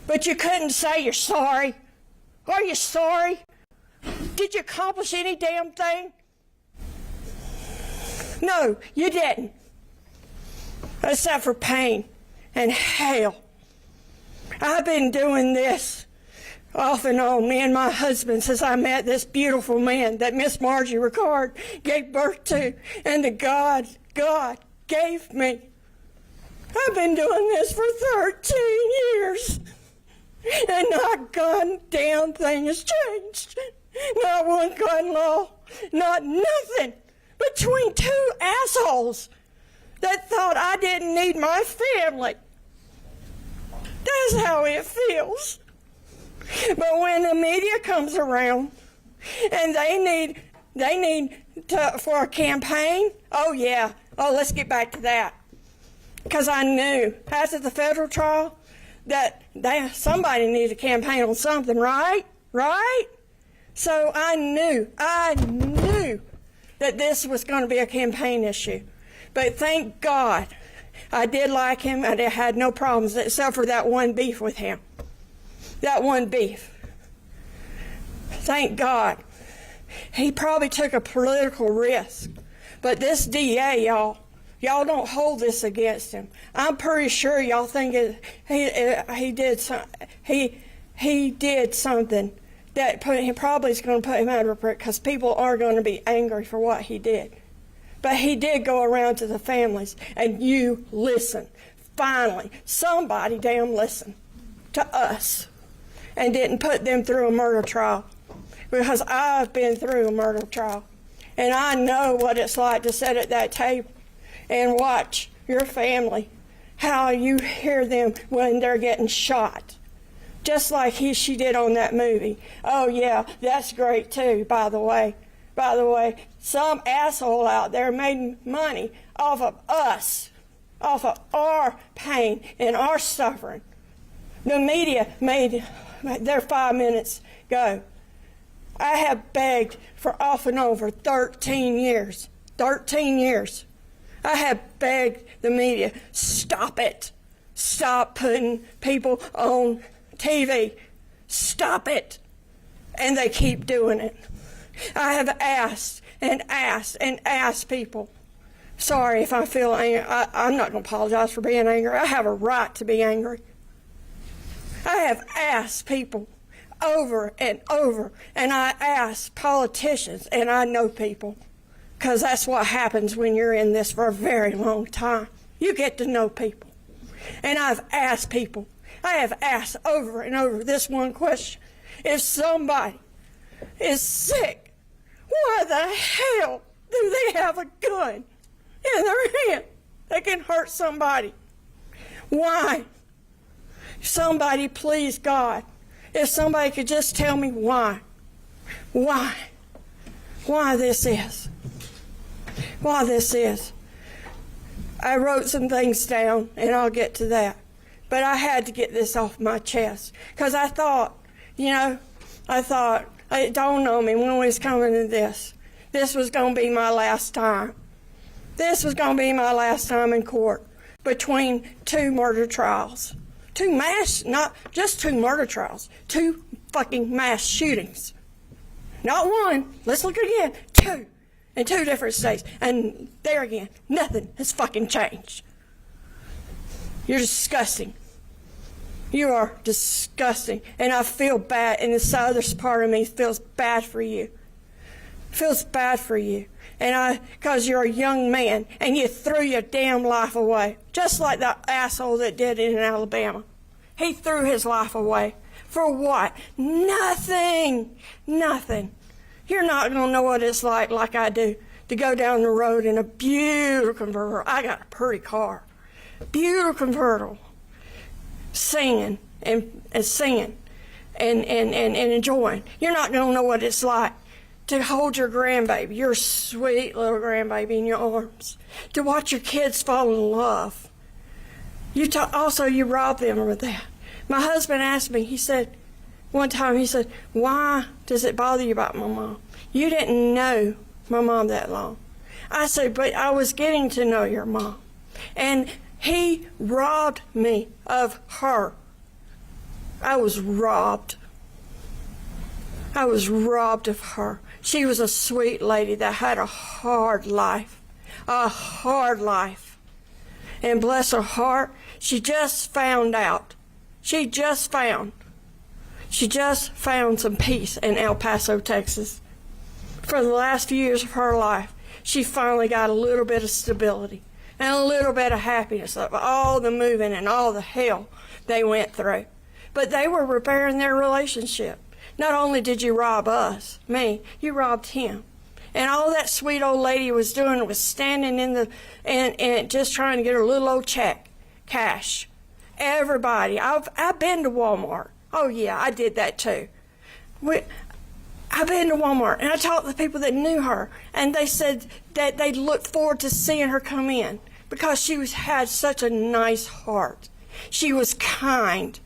But you couldn't say you're sorry. Are you sorry? Did you accomplish any damn thing? No, you didn't. Except for pain and hell. I've been doing this off and on, me and my husband, since I met this beautiful man that Miss Margie Ricard gave birth to, and the God gave me. I've been doing this for 13 years, and not goddamn thing has changed. Not one gun law, not nothing. Between two assholes that thought I didn't need my family. That's how it feels. But when the media comes around and they need for a campaign, oh yeah, let's get back to that. Because I knew after the federal trial that somebody needed a campaign on something, right? Right? So I knew that this was going to be a campaign issue. But thank God, I did like him. I had no problems except for that one beef with him. That one beef. Thank God. He probably took a political risk. But this DA, y'all don't hold this against him. I'm pretty sure y'all think he did something that he probably is going to put him out of because people are going to be angry for what he did. But he did go around to the families, and you listen. Finally, somebody damn listened to us and didn't put them through a murder trial, because I've been through a murder trial, and I know what it's like to sit at that table and watch your family, how you hear them when they're getting shot. Just like she did on that movie. Oh yeah, that's great too, by the way. By the way, some asshole out there made money off of us, off of our pain and our suffering. The media made their 5 minutes go. I have begged for off and over 13 years. 13 years. I have begged the media, stop it. Stop putting people on TV. Stop it. And they keep doing it. I have asked and asked and asked people. Sorry if I feel angry. I'm not going to apologize for being angry. I have a right to be angry. I have asked people over and over, and I ask politicians, and I know people, because that's what happens when you're in this for a very long time. You get to know people. And I've asked people, I have asked over and over this one question. If somebody is sick, why the hell do they have a gun in their hand that can hurt somebody? Why? Somebody, please, God, if somebody could just tell me why. Why this is. Why this is. I wrote some things down, and I'll get to that. But I had to get this off my chest, because I thought, it dawned on me when we was coming to this was going to be my last time. This was going to be my last time in court between two murder trials. Not just two murder trials, two fucking mass shootings. Not one, let's look again, two. in 2 different states. And there again, nothing has fucking changed. You're disgusting. You are disgusting. And I feel bad, and this other part of me feels bad for you. Feels bad for you. And because you're a young man, and you threw your damn life away. Just like that asshole that did it in Alabama. He threw his life away. For what? Nothing. Nothing. You're not going to know what it's like I do, to go down the road in a beautiful convertible. I got a pretty car. Beautiful convertible. Singing and singing and enjoying. You're not going to know what it's like to hold your grandbaby, your sweet little grandbaby, in your arms. To watch your kids fall in love. Also, you rob them of that. My husband asked me, he said, one time, he said, why does it bother you about my mom? You didn't know my mom that long. I said, but I was getting to know your mom. And he robbed me of her. I was robbed. I was robbed of her. She was a sweet lady that had a hard life. A hard life. And bless her heart, she just found out. She just found some peace in El Paso, Texas. For the last few years of her life, she finally got a little bit of stability and a little bit of happiness of all the moving and all the hell they went through. But they were repairing their relationship. Not only did you rob us, me, you robbed him. And all that sweet old lady was doing was standing and just trying to get her little old check, cash. Everybody. I've been to Walmart. Oh, yeah, I did that too. I've been to Walmart, and I talked to the people that knew her, and they said that they looked forward to seeing her come in because she had such a nice heart. She was kind.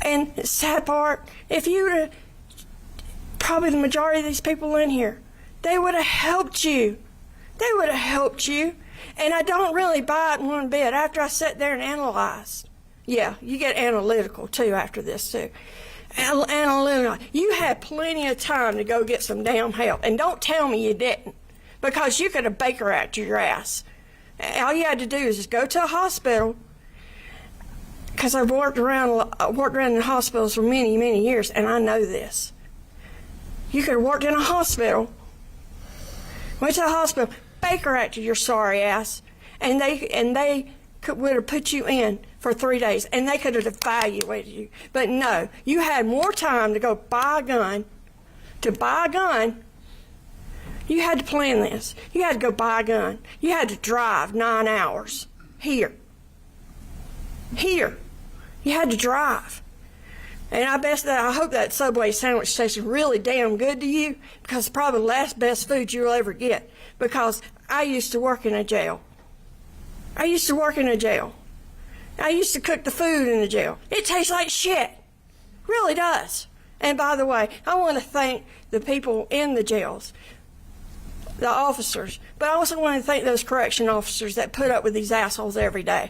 And the sad part, if you would have, probably the majority of these people in here, they would have helped you. They would have helped you. And I don't really buy it one bit after I sat there and analyzed. Yeah, you get analytical too after this too. Analytical. You had plenty of time to go get some damn help. And don't tell me you didn't. Because you could have Baker acted your ass. All you had to do is just go to a hospital. Because I've worked around in hospitals for many, many years, and I know this. You could have worked in a hospital. Went to the hospital. Baker acted your sorry ass, and they would have put you in for 3 days, and they could have evaluated you. But no, you had more time to go buy a gun. To buy a gun, you had to plan this. You had to go buy a gun. You had to drive 9 hours here. You had to drive. And I hope that Subway sandwich tastes really damn good to you, because it's probably the last best food you'll ever get. Because I used to work in a jail. I used to cook the food in the jail. It tastes like shit. Really does. And by the way, I want to thank the people in the jails, the officers, but I also want to thank those correction officers that put up with these assholes every day,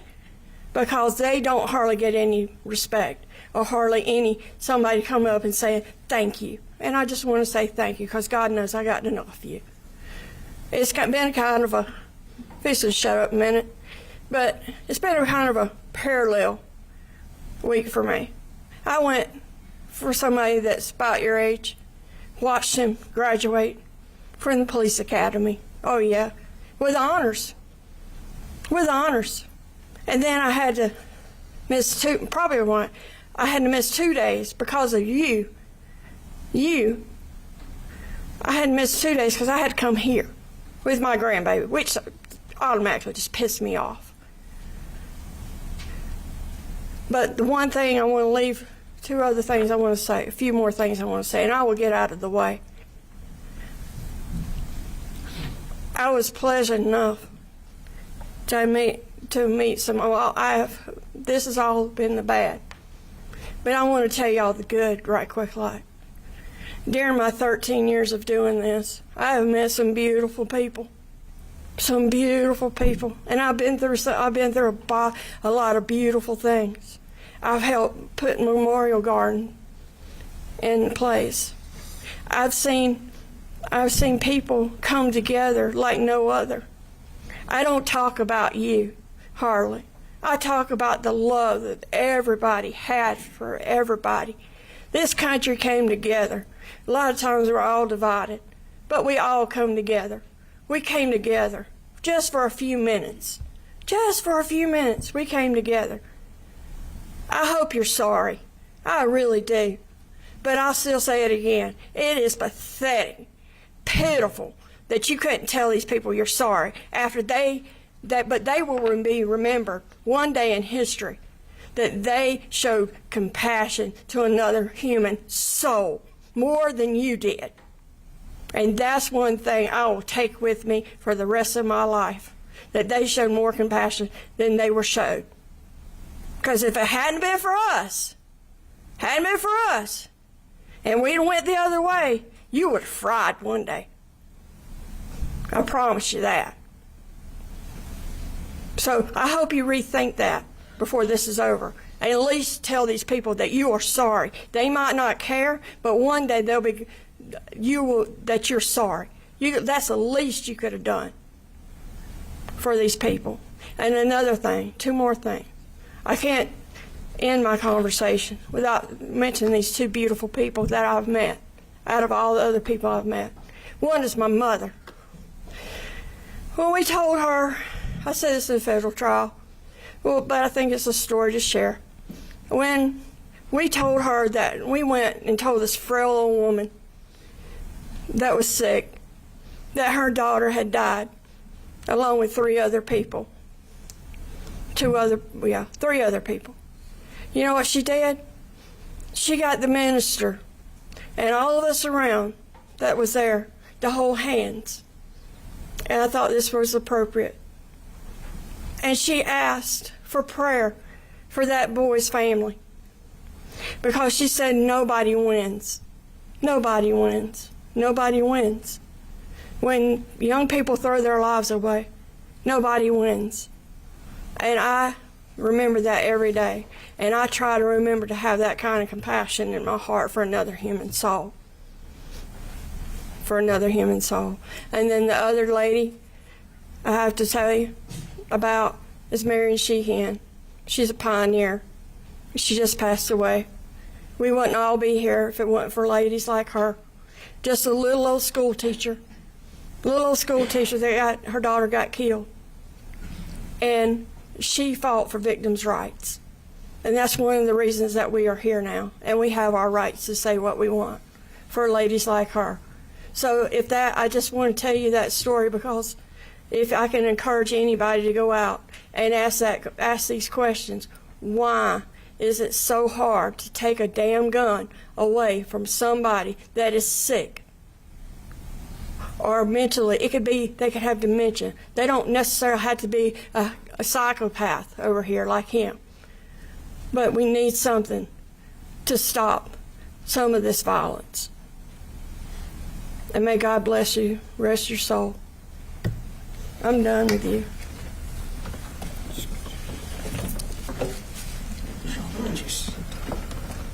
because they don't hardly get any respect or hardly somebody come up and say thank you. And I just want to say thank you, because God knows I got enough of you. It's been kind of a, this will shut up a minute, but it's been kind of a parallel week for me. I went for somebody that's about your age, watched him graduate from the police academy. Oh yeah, with honors. And then I had to miss I had to miss 2 days because of you. I had to miss 2 days because I had to come here with my grandbaby, which automatically just pissed me off. But the one thing I want to leave, 2 other things I want to say, a few more things I want to say, and I will get out of the way. I was pleasant enough to meet some, this has all been the bad. But I want to tell y'all the good right quick like. During my 13 years of doing this, I have met some beautiful people. And I've been through a lot of beautiful things. I've helped put Memorial Garden in place. I've seen I've seen people come together like no other. I don't talk about you, hardly. I talk about the love that everybody had for everybody. This country came together. A lot of times we're all divided, but we all come together. We came together just for a few minutes. Just for a few minutes, we came together. I hope you're sorry. I really do. But I'll still say it again. It is pathetic, pitiful that you couldn't tell these people you're sorry after but they will be remembered one day in history that they showed compassion to another human soul more than you did. And that's one thing I will take with me for the rest of my life, that they showed more compassion than they were showed. Because if it hadn't been for us, and we went the other way, you would have fried one day. I promise you that. So I hope you rethink that before this is over. And at least tell these people that you are sorry. They might not care, but one day that you're sorry. That's the least you could have done for these people. And another thing, two more things. I can't end my conversation without mentioning these two beautiful people that I've met out of all the other people I've met. One is my mother. When we told her, I said this in a federal trial, but I think it's a story to share. When we told her that we went and told this frail old woman that was sick that her daughter had died along with three other people. Three other people. You know what she did? She got the minister and all of us around that was there to hold hands. And I thought this was appropriate. And she asked for prayer for that boy's family. Because she said nobody wins. Nobody wins. Nobody wins. When young people throw their lives away, nobody wins. And I remember that every day. And I try to remember to have that kind of compassion in my heart for another human soul. For another human soul. And then the other lady I have to tell you about is Marion Sheehan. She's a pioneer. She just passed away. We wouldn't all be here if it wasn't for ladies like her. Just a little old school teacher. Little old school teacher that her daughter got killed. And she fought for victims' rights. And that's one of the reasons that we are here now. And we have our rights to say what we want for ladies like her. So I just want to tell you that story because if I can encourage anybody to go out and ask these questions, why is it so hard to take a damn gun away from somebody that is sick? Or mentally, they could have dementia. They don't necessarily have to be a psychopath over here like him. But we need something to stop some of this violence. And may God bless you, rest your soul. I'm done with you.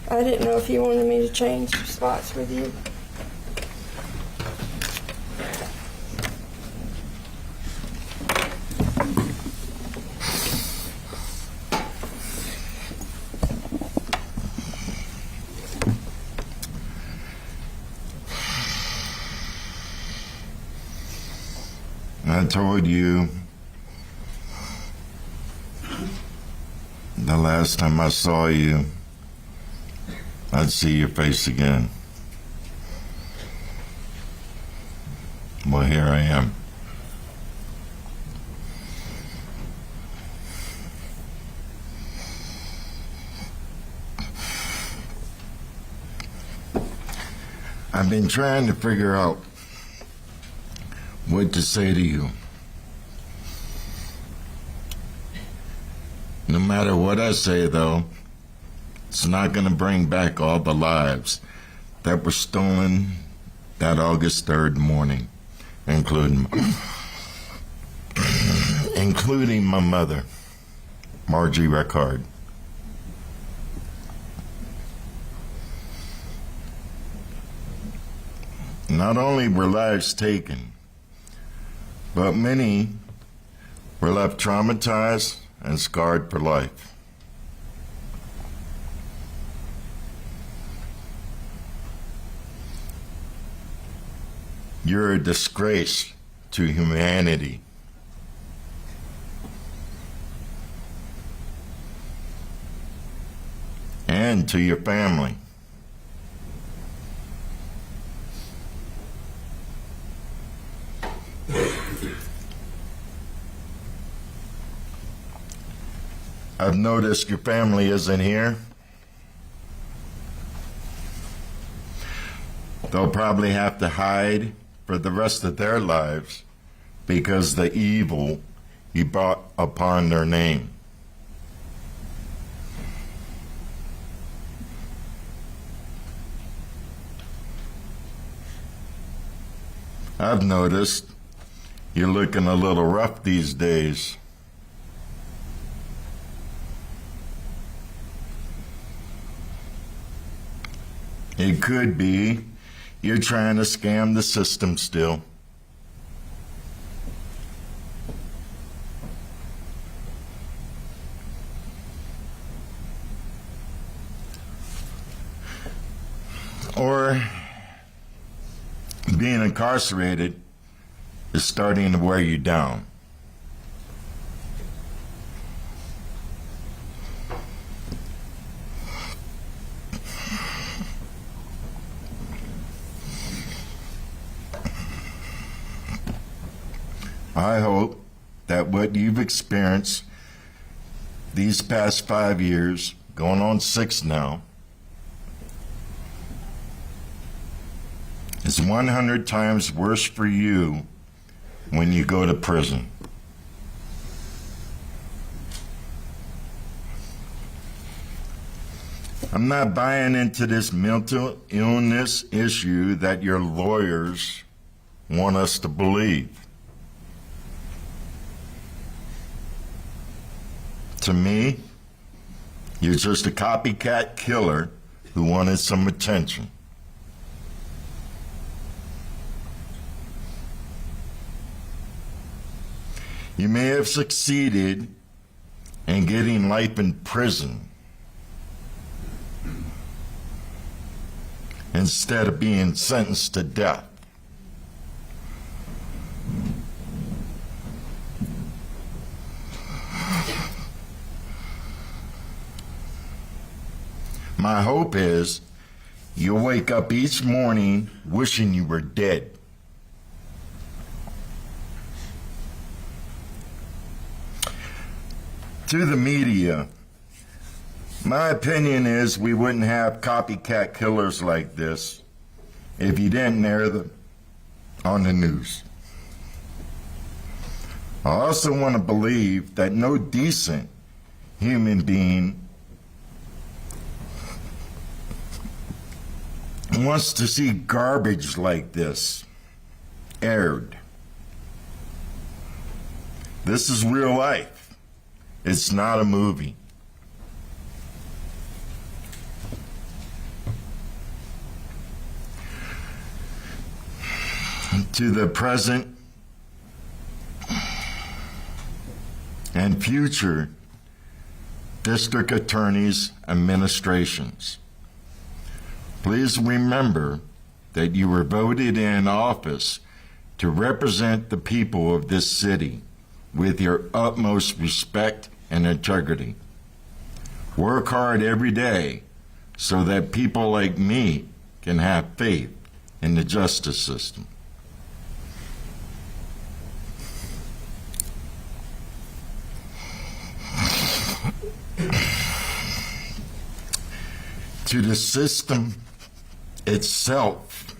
I didn't know if you wanted me to change spots with you. I told you the last time I saw you, I'd see your face again. Well, here I am. I've been trying to figure out what to say to you. No matter what I say, though, it's not going to bring back all the lives that were stolen that August 3rd morning, including my mother, Margie Rickard. Not only were lives taken, but many were left traumatized and scarred for life. You're a disgrace to humanity. And to your family. I've noticed your family isn't here. They'll probably have to hide for the rest of their lives because the evil you brought upon their name. I've noticed you're looking a little rough these days. It could be you're trying to scam the system still. Or being incarcerated is starting to wear you down. I hope that what you've experienced these past 5 years, going on 6 now, is 100 times worse for you when you go to prison. I'm not buying into this mental illness issue that your lawyers want us to believe. To me, you're just a copycat killer who wanted some attention. You may have succeeded in getting life in prison instead of being sentenced to death. My hope is you'll wake up each morning wishing you were dead. To the media, my opinion is we wouldn't have copycat killers like this if you didn't air them on the news. I also want to believe that no decent human being wants to see garbage like this aired. This is real life. It's not a movie. To the present and future district attorneys' administrations, please remember that you were voted in office to represent the people of this city with your utmost respect and integrity. Work hard every day so that people like me can have faith in the justice system. To the system itself,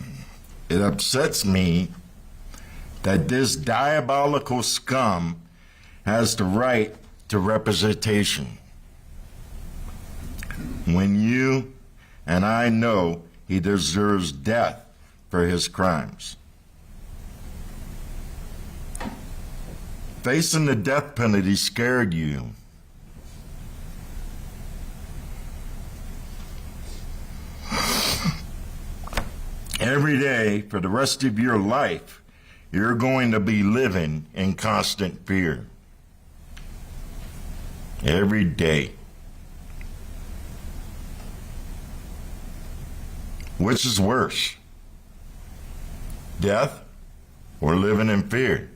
it upsets me that this diabolical scum has the right to representation when you and I know he deserves death for his crimes. Facing the death penalty scared you. every day for the rest of your life, you're going to be living in constant fear. Every day. Which is worse? Death or living in fear?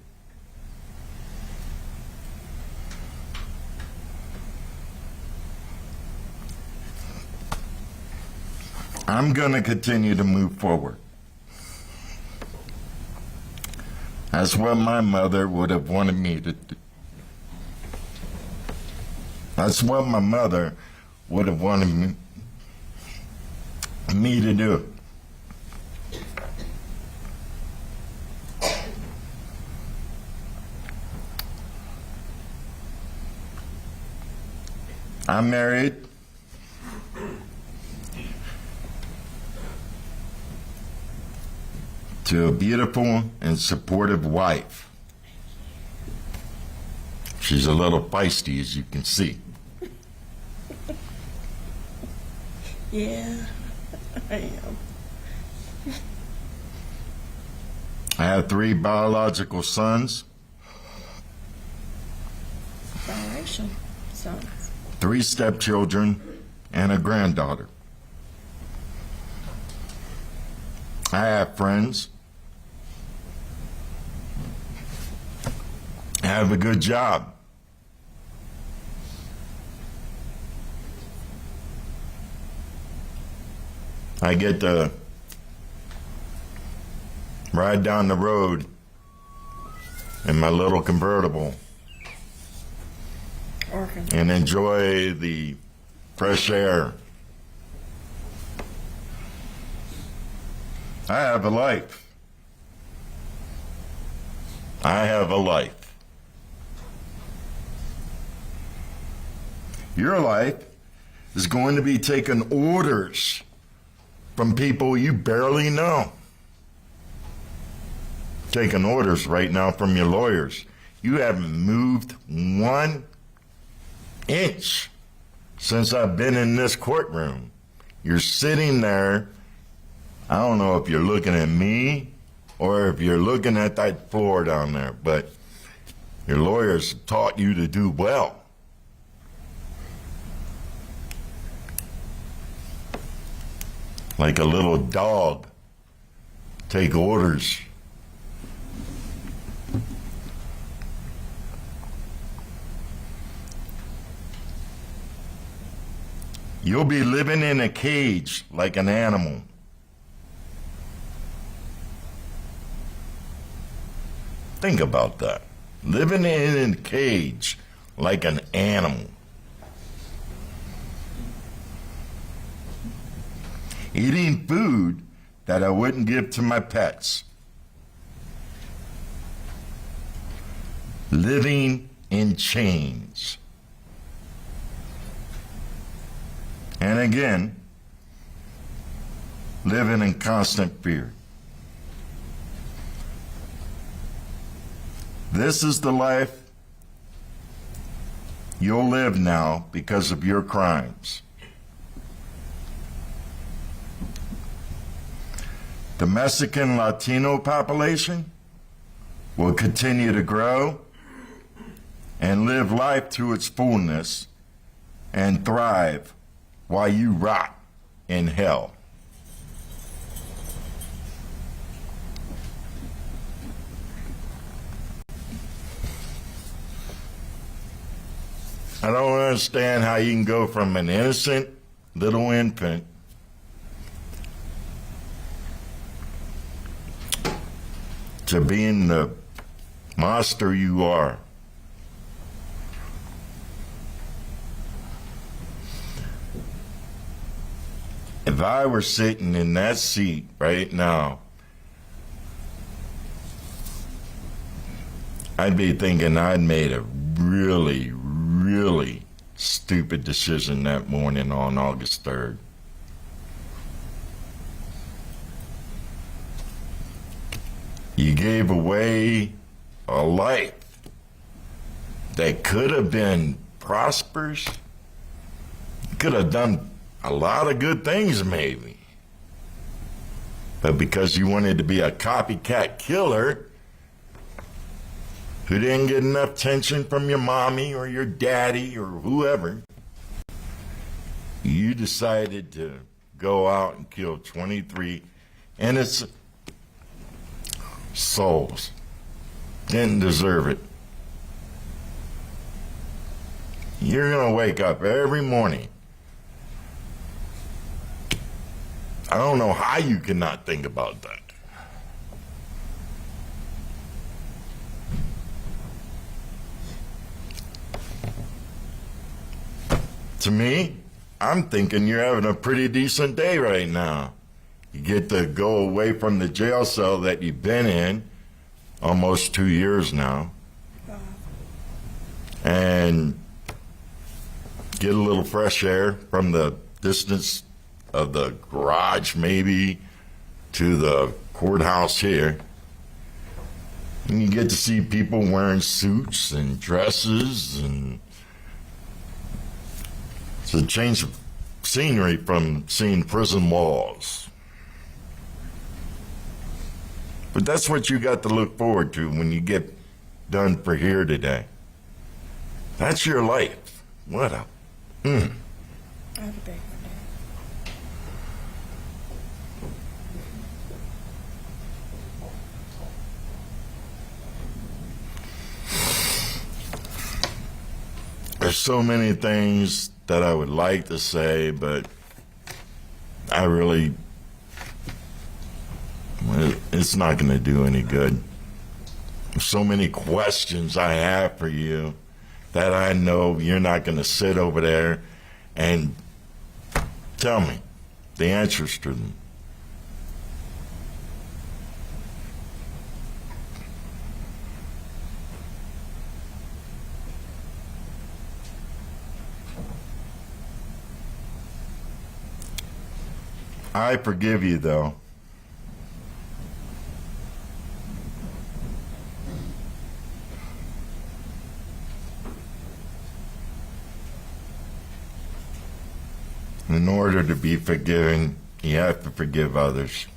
I'm going to continue to move forward. That's what my mother would have wanted me to do. That's what my mother would have wanted me to do. I'm married to a beautiful and supportive wife. She's a little feisty, as you can see. Yeah, I am. I have 3 biological sons, Biracial sons. 3 stepchildren, and a granddaughter. I have friends. I have a good job. I get to ride down the road in my little convertible and enjoy the fresh air. I have a life. I have a life. Your life is going to be taking orders from people you barely know. Taking orders right now from your lawyers. You haven't moved 1 inch since I've been in this courtroom. You're sitting there. I don't know if you're looking at me or if you're looking at that floor down there, but your lawyers taught you to do well. Like a little dog, take orders. You'll be living in a cage like an animal. Think about that. Living in a cage like an animal. Eating food that I wouldn't give to my pets. Living in chains. And again, living in constant fear. This is the life you'll live now because of your crimes. The Mexican Latino population will continue to grow and live life to its fullness and thrive while you rot in hell. I don't understand how you can go from an innocent little infant to being the monster you are. If I were sitting in that seat right now, I'd be thinking I'd made a really, really stupid decision that morning on August 3rd. You gave away a life that could have been prosperous, could have done a lot of good things maybe. But because you wanted to be a copycat killer who didn't get enough attention from your mommy or your daddy or whoever, you decided to go out and kill 23 innocent souls. Didn't deserve it. You're going to wake up every morning. I don't know how you cannot think about that. To me, I'm thinking you're having a pretty decent day right now. You get to go away from the jail cell that you've been in almost 2 years now, and get a little fresh air from the distance of the garage maybe to the courthouse here. And you get to see people wearing suits and dresses, and it's a change of scenery from seeing prison walls. But that's what you got to look forward to when you get done for here today. That's your life. What a... I have a big one, There's so many things that I would like to say, but I really... it's not going to do any good. There's so many questions I have for you that I know you're not going to sit over there and tell me the answers to them. I forgive you, though. In order to be forgiven, you have to forgive others.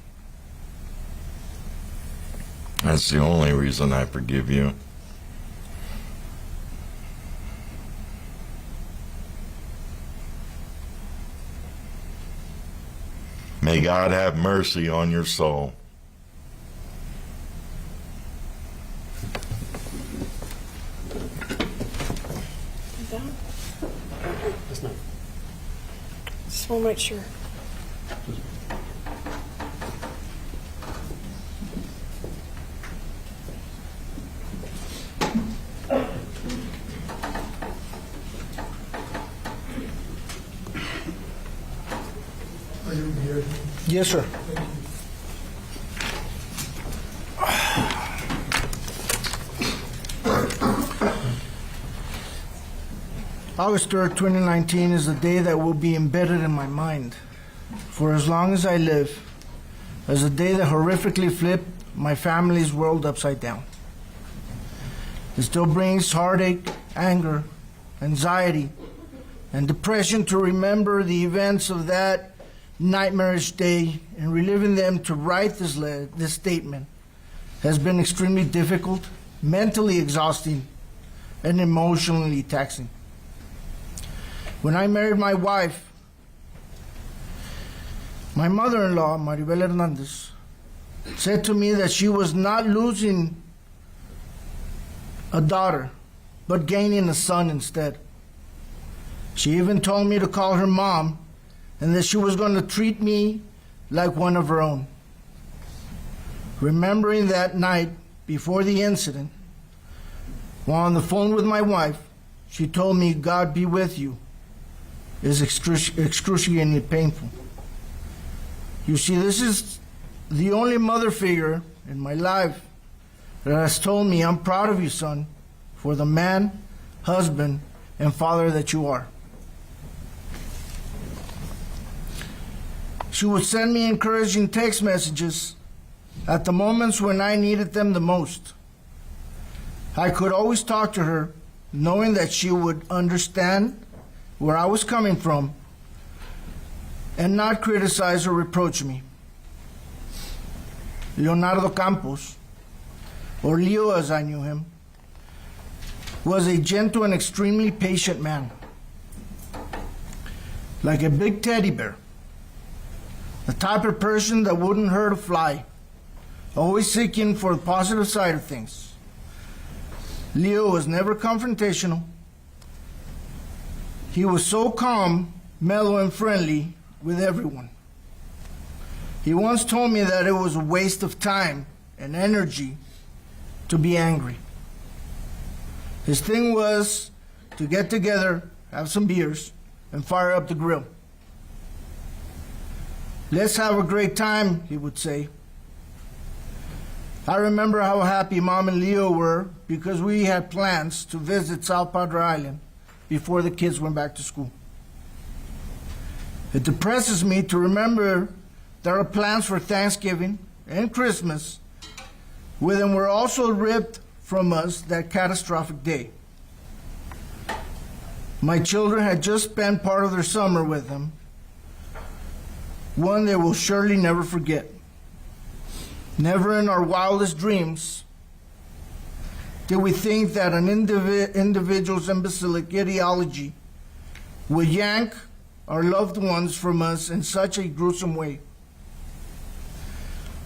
That's the only reason I forgive you. May God have mercy on your soul. Just want to make sure. Are you here? Yes, sir. August 3rd, 2019 is the day that will be embedded in my mind for as long as I live, as the day that horrifically flipped my family's world upside down. It still brings heartache, anger, anxiety, and depression to remember the events of that nightmarish day, and reliving them to write this statement has been extremely difficult, mentally exhausting, and emotionally taxing. When I married my wife, my mother-in-law, Maribel Hernandez, said to me that she was not losing a daughter, but gaining a son instead. She even told me to call her mom, and that she was going to treat me like one of her own. Remembering that night before the incident, while on the phone with my wife, she told me, "God be with you," is excruciatingly painful. You see, this is the only mother figure in my life that has told me, "I'm proud of you, son, for the man, husband, and father that you are." She would send me encouraging text messages at the moments when I needed them the most. I could always talk to her, knowing that she would understand where I was coming from and not criticize or reproach me. Leonardo Campos, or Leo as I knew him, was a gentle and extremely patient man. Like a big teddy bear. The type of person that wouldn't hurt a fly, always seeking for the positive side of things. Leo was never confrontational. He was so calm, mellow, and friendly with everyone. He once told me that it was a waste of time and energy to be angry. His thing was to get together, have some beers, and fire up the grill. Let's have a great time, he would say. I remember how happy Mom and Leo were because we had plans to visit South Padre Island before the kids went back to school. It depresses me to remember that our plans for Thanksgiving and Christmas with them were also ripped from us that catastrophic day. My children had just spent part of their summer with them, one they will surely never forget. Never in our wildest dreams did we think that an individual's imbecilic ideology would yank our loved ones from us in such a gruesome way.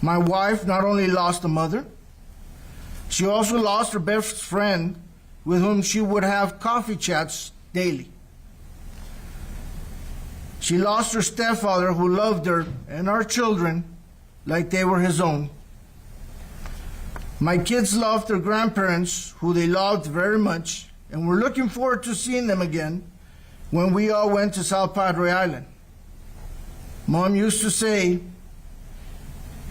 My wife not only lost a mother, she also lost her best friend with whom she would have coffee chats daily. She lost her stepfather who loved her and our children like they were his own. My kids lost their grandparents who they loved very much and were looking forward to seeing them again when we all went to South Padre Island. Mom used to say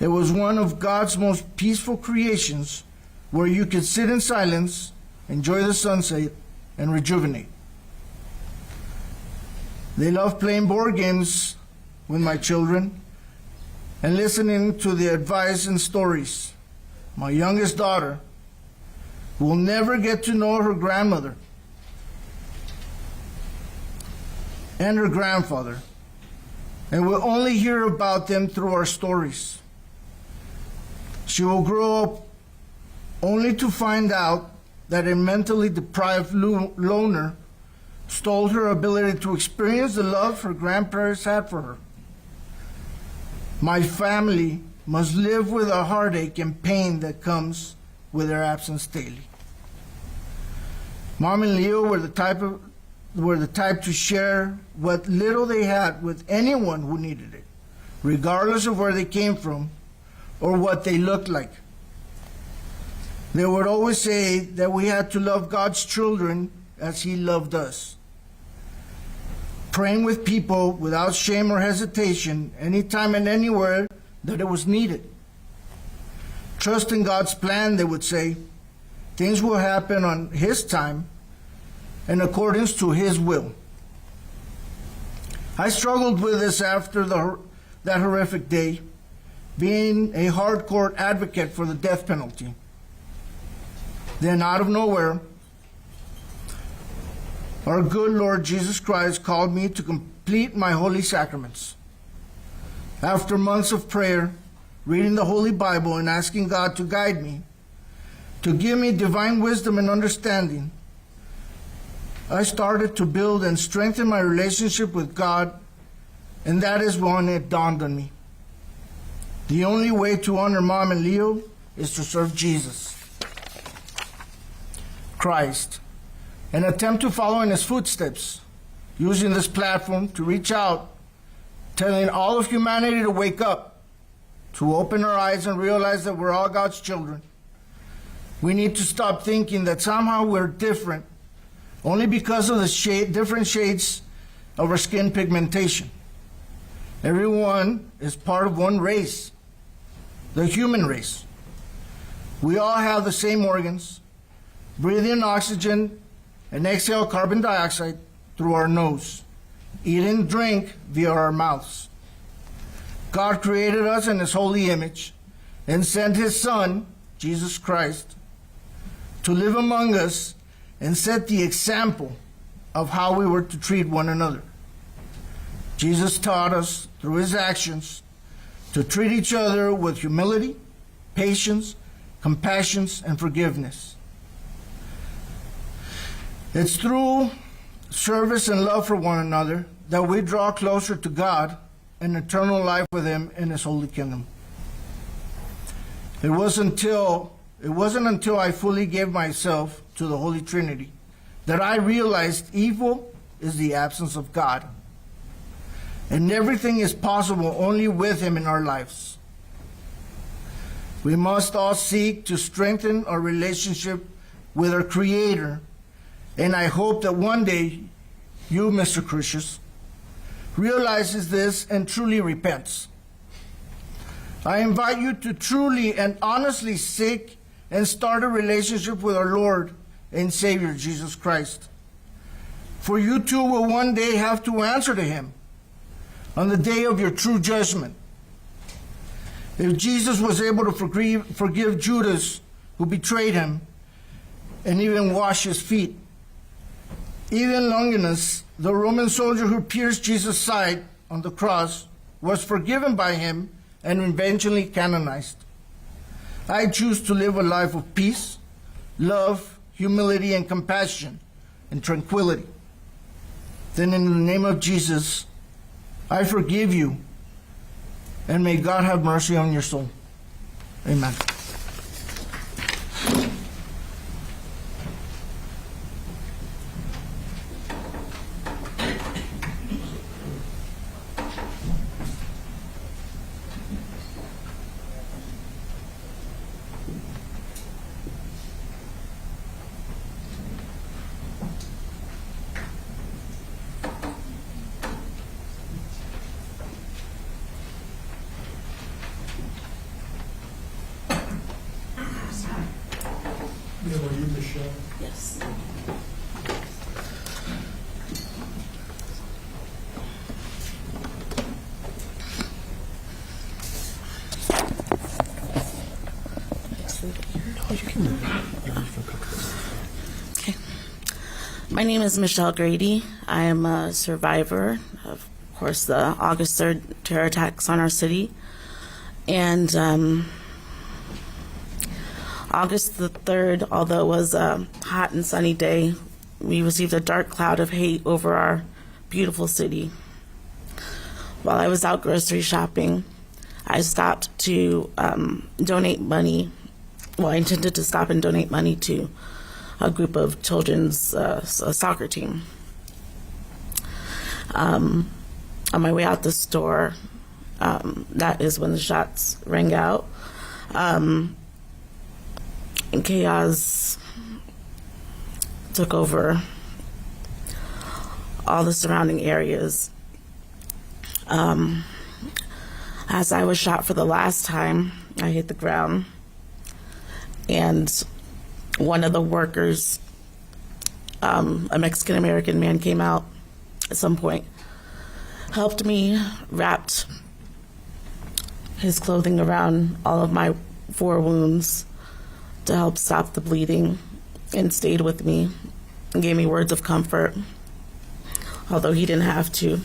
it was one of God's most peaceful creations where you could sit in silence, enjoy the sunset, and rejuvenate. They loved playing board games with my children and listening to the advice and stories. My youngest daughter will never get to know her grandmother and her grandfather, and will only hear about them through our stories. She will grow up only to find out that a mentally deprived loner stole her ability to experience the love her grandparents had for her. My family must live with the heartache and pain that comes with their absence daily. Mom and Leo were the type to share what little they had with anyone who needed it, regardless of where they came from or what they looked like. They would always say that we had to love God's children as He loved us. Praying with people without shame or hesitation, anytime and anywhere that it was needed. Trust in God's plan, they would say. Things will happen on His time in accordance to His will. I struggled with this after that horrific day, being a hardcore advocate for the death penalty. Then out of nowhere, our good Lord Jesus Christ called me to complete my holy sacraments. After months of prayer, reading the Holy Bible and asking God to guide me, to give me divine wisdom and understanding, I started to build and strengthen my relationship with God, and that is when it dawned on me. The only way to honor Mom and Leo is to serve Jesus Christ and attempt to follow in His footsteps, using this platform to reach out, telling all of humanity to wake up, to open our eyes and realize that we're all God's children. We need to stop thinking that somehow we're different only because of the different shades of our skin pigmentation. Everyone is part of one race, the human race. We all have the same organs, breathe in oxygen and exhale carbon dioxide through our nose, eat and drink via our mouths. God created us in His holy image and sent His Son, Jesus Christ, to live among us and set the example of how we were to treat one another. Jesus taught us through His actions to treat each other with humility, patience, compassion, and forgiveness. It's through service and love for one another that we draw closer to God and eternal life with Him in His holy kingdom. It wasn't until I fully gave myself to the Holy Trinity that I realized evil is the absence of God, and everything is possible only with Him in our lives. We must all seek to strengthen our relationship with our Creator, and I hope that one day you, Mr. Crusius, realizes this and truly repents. I invite you to truly and honestly seek and start a relationship with our Lord and Savior, Jesus Christ. For you too will one day have to answer to Him on the day of your true judgment. If Jesus was able to forgive Judas, who betrayed Him, and even wash His feet, even Longinus, the Roman soldier who pierced Jesus' side on the cross, was forgiven by Him and eventually canonized. I choose to live a life of peace, love, humility, and compassion, and tranquility. Then in the name of Jesus, I forgive you, and may God have mercy on your soul. Amen. Yeah, were you Michelle? Yes. Okay. My name is Michelle Grady. I am a survivor of course, the August 3rd terror attacks on our city. And August the 3rd, although it was a hot and sunny day, we received a dark cloud of hate over our beautiful city. While I was out grocery shopping, I stopped to donate money. Well, I intended to stop and donate money to a group of children's soccer team. On my way out the store, that is when the shots rang out. And chaos took over all the surrounding areas. As I was shot for the last time, I hit the ground, and one of the workers, a Mexican-American man, came out at some point, helped me, wrapped his clothing around all of my 4 wounds to help stop the bleeding, and stayed with me and gave me words of comfort, although he didn't have to.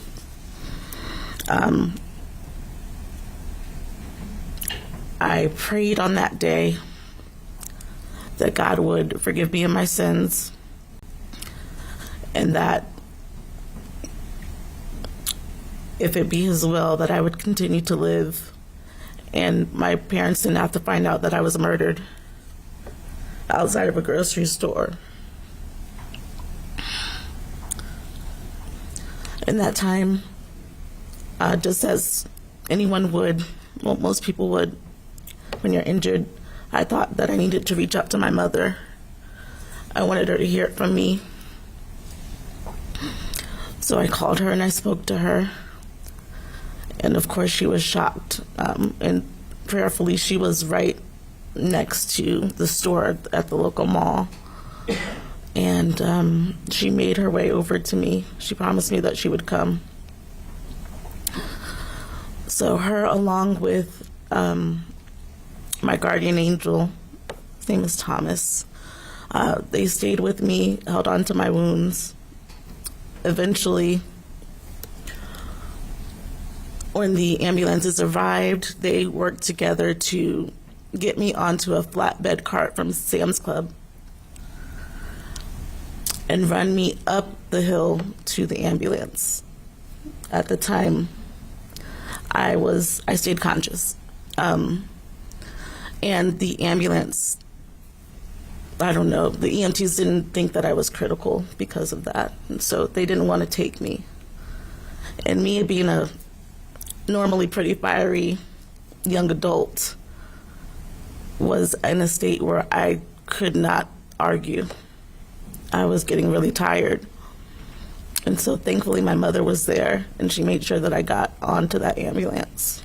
I prayed on that day that God would forgive me of my sins, and that if it be his will, that I would continue to live and my parents didn't have to find out that I was murdered outside of a grocery store. In that time, just as anyone would, well, most people would, when you're injured, I thought that I needed to reach out to my mother. I wanted her to hear it from me. So I called her and I spoke to her. And of course she was shocked. And prayerfully, she was right next to the store at the local mall. And she made her way over to me. She promised me that she would come. So her, along with my guardian angel, his name is Thomas, they stayed with me, held on to my wounds. Eventually, when the ambulances arrived, they worked together to get me onto a flatbed cart from Sam's Club and run me up the hill to the ambulance. At the time, I stayed conscious. And the ambulance, I don't know, the EMTs didn't think that I was critical because of that. And so they didn't want to take me. And me being a normally pretty fiery young adult was in a state where I could not argue. I was getting really tired. And so thankfully my mother was there and she made sure that I got onto that ambulance.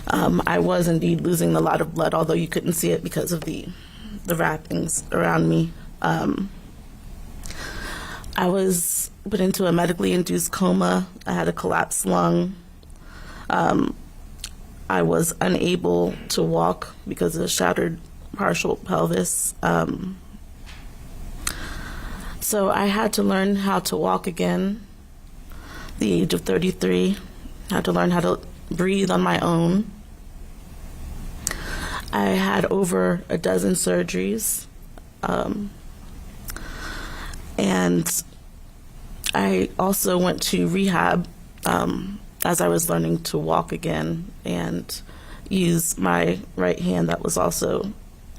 I was indeed losing a lot of blood, although you couldn't see it because of the wrappings around me. I was put into a medically induced coma. I had a collapsed lung. I was unable to walk because of a shattered partial pelvis. So I had to learn how to walk again at the age of 33. I had to learn how to breathe on my own. I had over a dozen surgeries. And I also went to rehab as I was learning to walk again and use my right hand that was also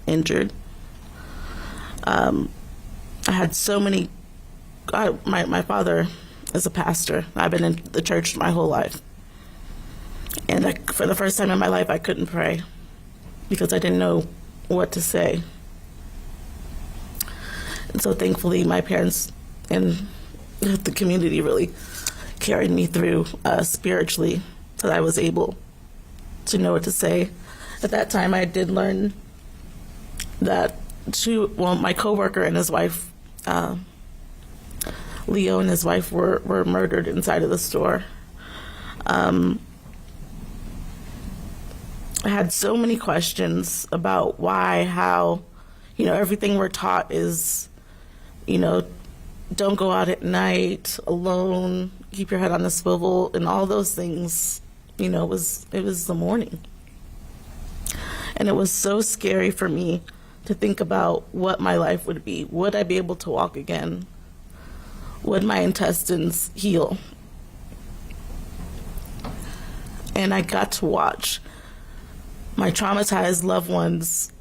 injured. I had so many, my father is a pastor. I've been in the church my whole life. And for the first time in my life, I couldn't pray because I didn't know what to say. And so thankfully, my parents and the community really carried me through spiritually so that I was able to know what to say. At that time, I did learn that my coworker and his wife, Leo and his wife were murdered inside of the store. I had so many questions about why, how, everything we're taught is, don't go out at night alone, keep your head on a swivel, and all those things, it was the morning. And it was so scary for me to think about what my life would be. Would I be able to walk again? Would my intestines heal? And I got to watch my traumatized loved ones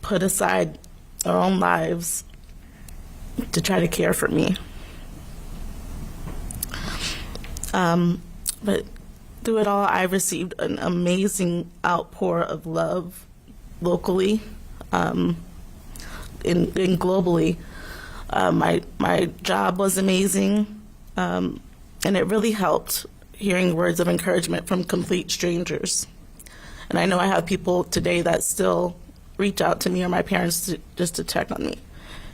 put aside their own lives to try to care for me. But through it all, I received an amazing outpour of love locally and globally. My job was amazing, and it really helped hearing words of encouragement from complete strangers. And I know I have people today that still reach out to me or my parents just to check on me.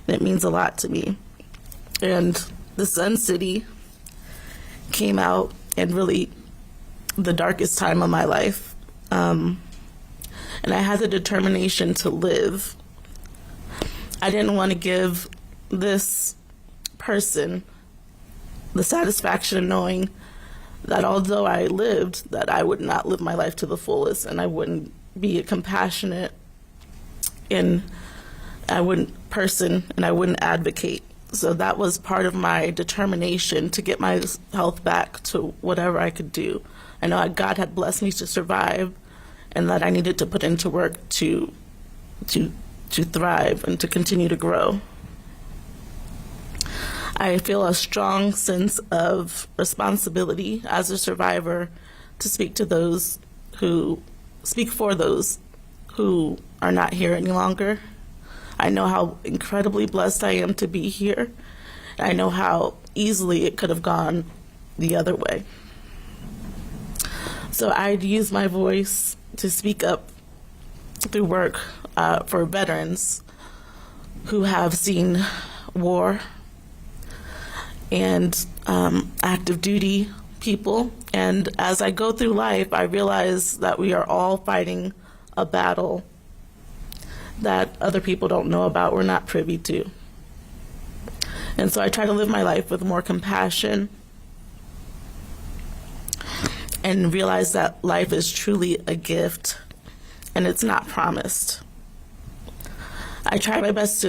And it means a lot to me. And the Sun City came out in really the darkest time of my life. And I had the determination to live. I didn't want to give this person the satisfaction of knowing that although I lived, that I would not live my life to the fullest, and I wouldn't be a compassionate and I wouldn't advocate. So that was part of my determination to get my health back to whatever I could do. I know God had blessed me to survive, and that I needed to put into work to thrive and to continue to grow. I feel a strong sense of responsibility as a survivor to speak for those who are not here any longer. I know how incredibly blessed I am to be here. I know how easily it could have gone the other way. So I'd use my voice to speak up through work for veterans who have seen war and active duty people. And as I go through life, I realize that we are all fighting a battle that other people don't know about, we're not privy to. And so I try to live my life with more compassion and realize that life is truly a gift and it's not promised. I try my best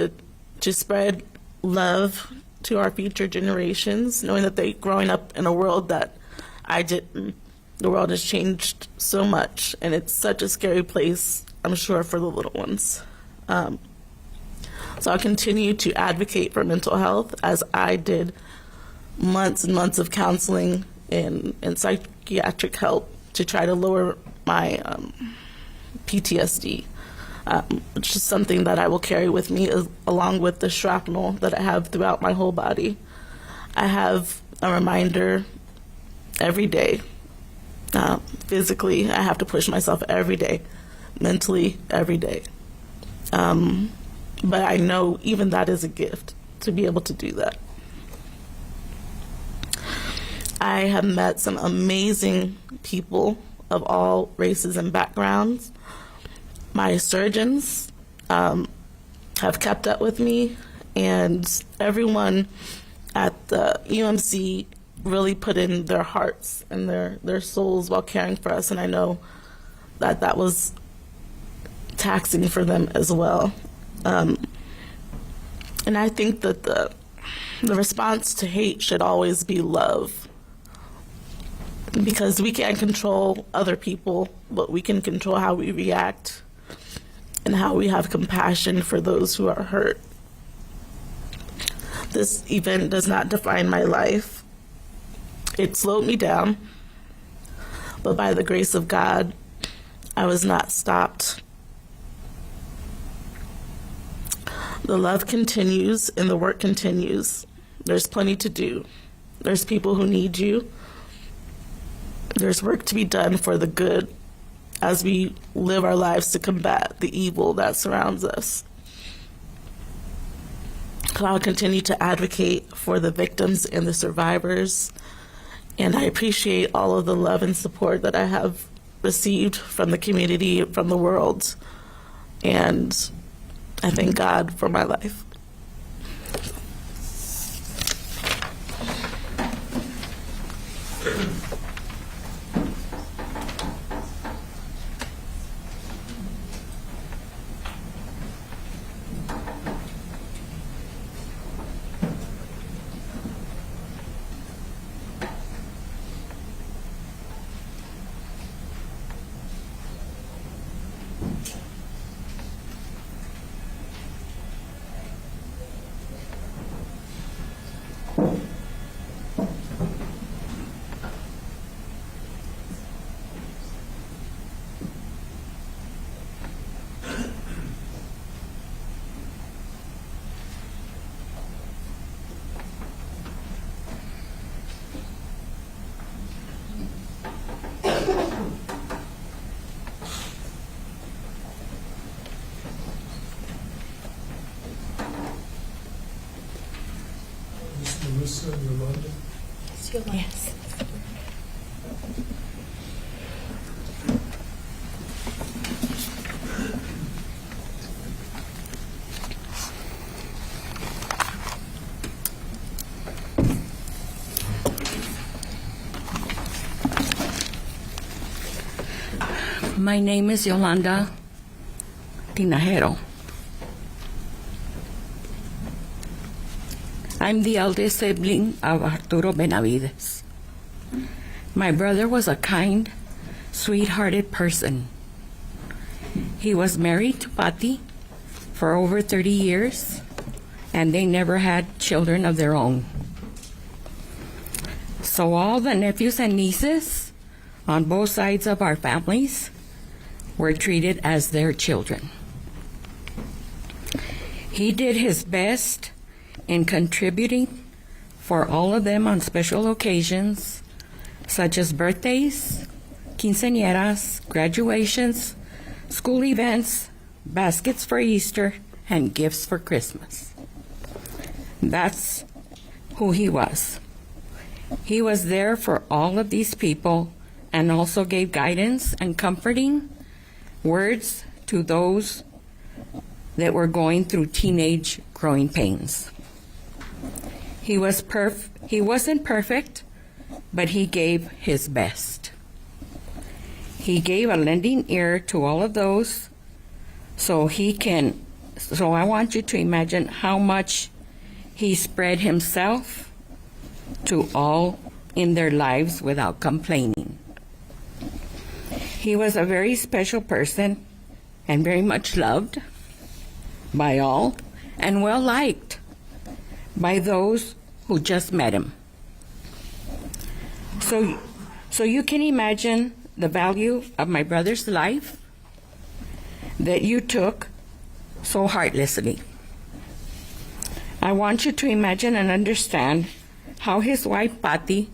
to spread love to our future generations, knowing that they growing up in a world that I didn't. The world has changed so much, and it's such a scary place, I'm sure, for the little ones. So I'll continue to advocate for mental health, as I did months and months of counseling and psychiatric help to try to lower my PTSD, which is something that I will carry with me along with the shrapnel that I have throughout my whole body. I have a reminder every day. Physically, I have to push myself every day. Mentally, every day. But I know even that is a gift, to be able to do that. I have met some amazing people of all races and backgrounds. My surgeons have kept up with me, and everyone at the UMC really put in their hearts and their souls while caring for us, and I know that that was taxing for them as well. And I think that the response to hate should always be love, because we can't control other people, but we can control how we react and how we have compassion for those who are hurt. This event does not define my life. It slowed me down, but by the grace of God, I was not stopped. The love continues and the work continues. There's plenty to do. There's people who need you. There's work to be done for the good as we live our lives to combat the evil that surrounds us. I'll continue to advocate for the victims and the survivors, and I appreciate all of the love and support that I have received from the community, from the world, and I thank God for my life. Melissa and Yolanda? Yes. My name is Yolanda Tinajero. I'm the eldest sibling of Arturo Benavides. My brother was a kind, sweet-hearted person. He was married to Pati for over 30 years, and they never had children of their own. So all the nephews and nieces on both sides of our families were treated as their children. He did his best in contributing for all of them on special occasions, such as birthdays, quinceañeras, graduations, school events, baskets for Easter, and gifts for Christmas. That's who he was. He was there for all of these people and also gave guidance and comforting words to those that were going through teenage growing pains. He wasn't perfect, but he gave his best. He gave a lending ear to all of those so I want you to imagine how much he spread himself to all in their lives without complaining. He was a very special person and very much loved by all and well liked by those who just met him. So you can imagine the value of my brother's life that you took so heartlessly. I want you to imagine and understand how his wife Patty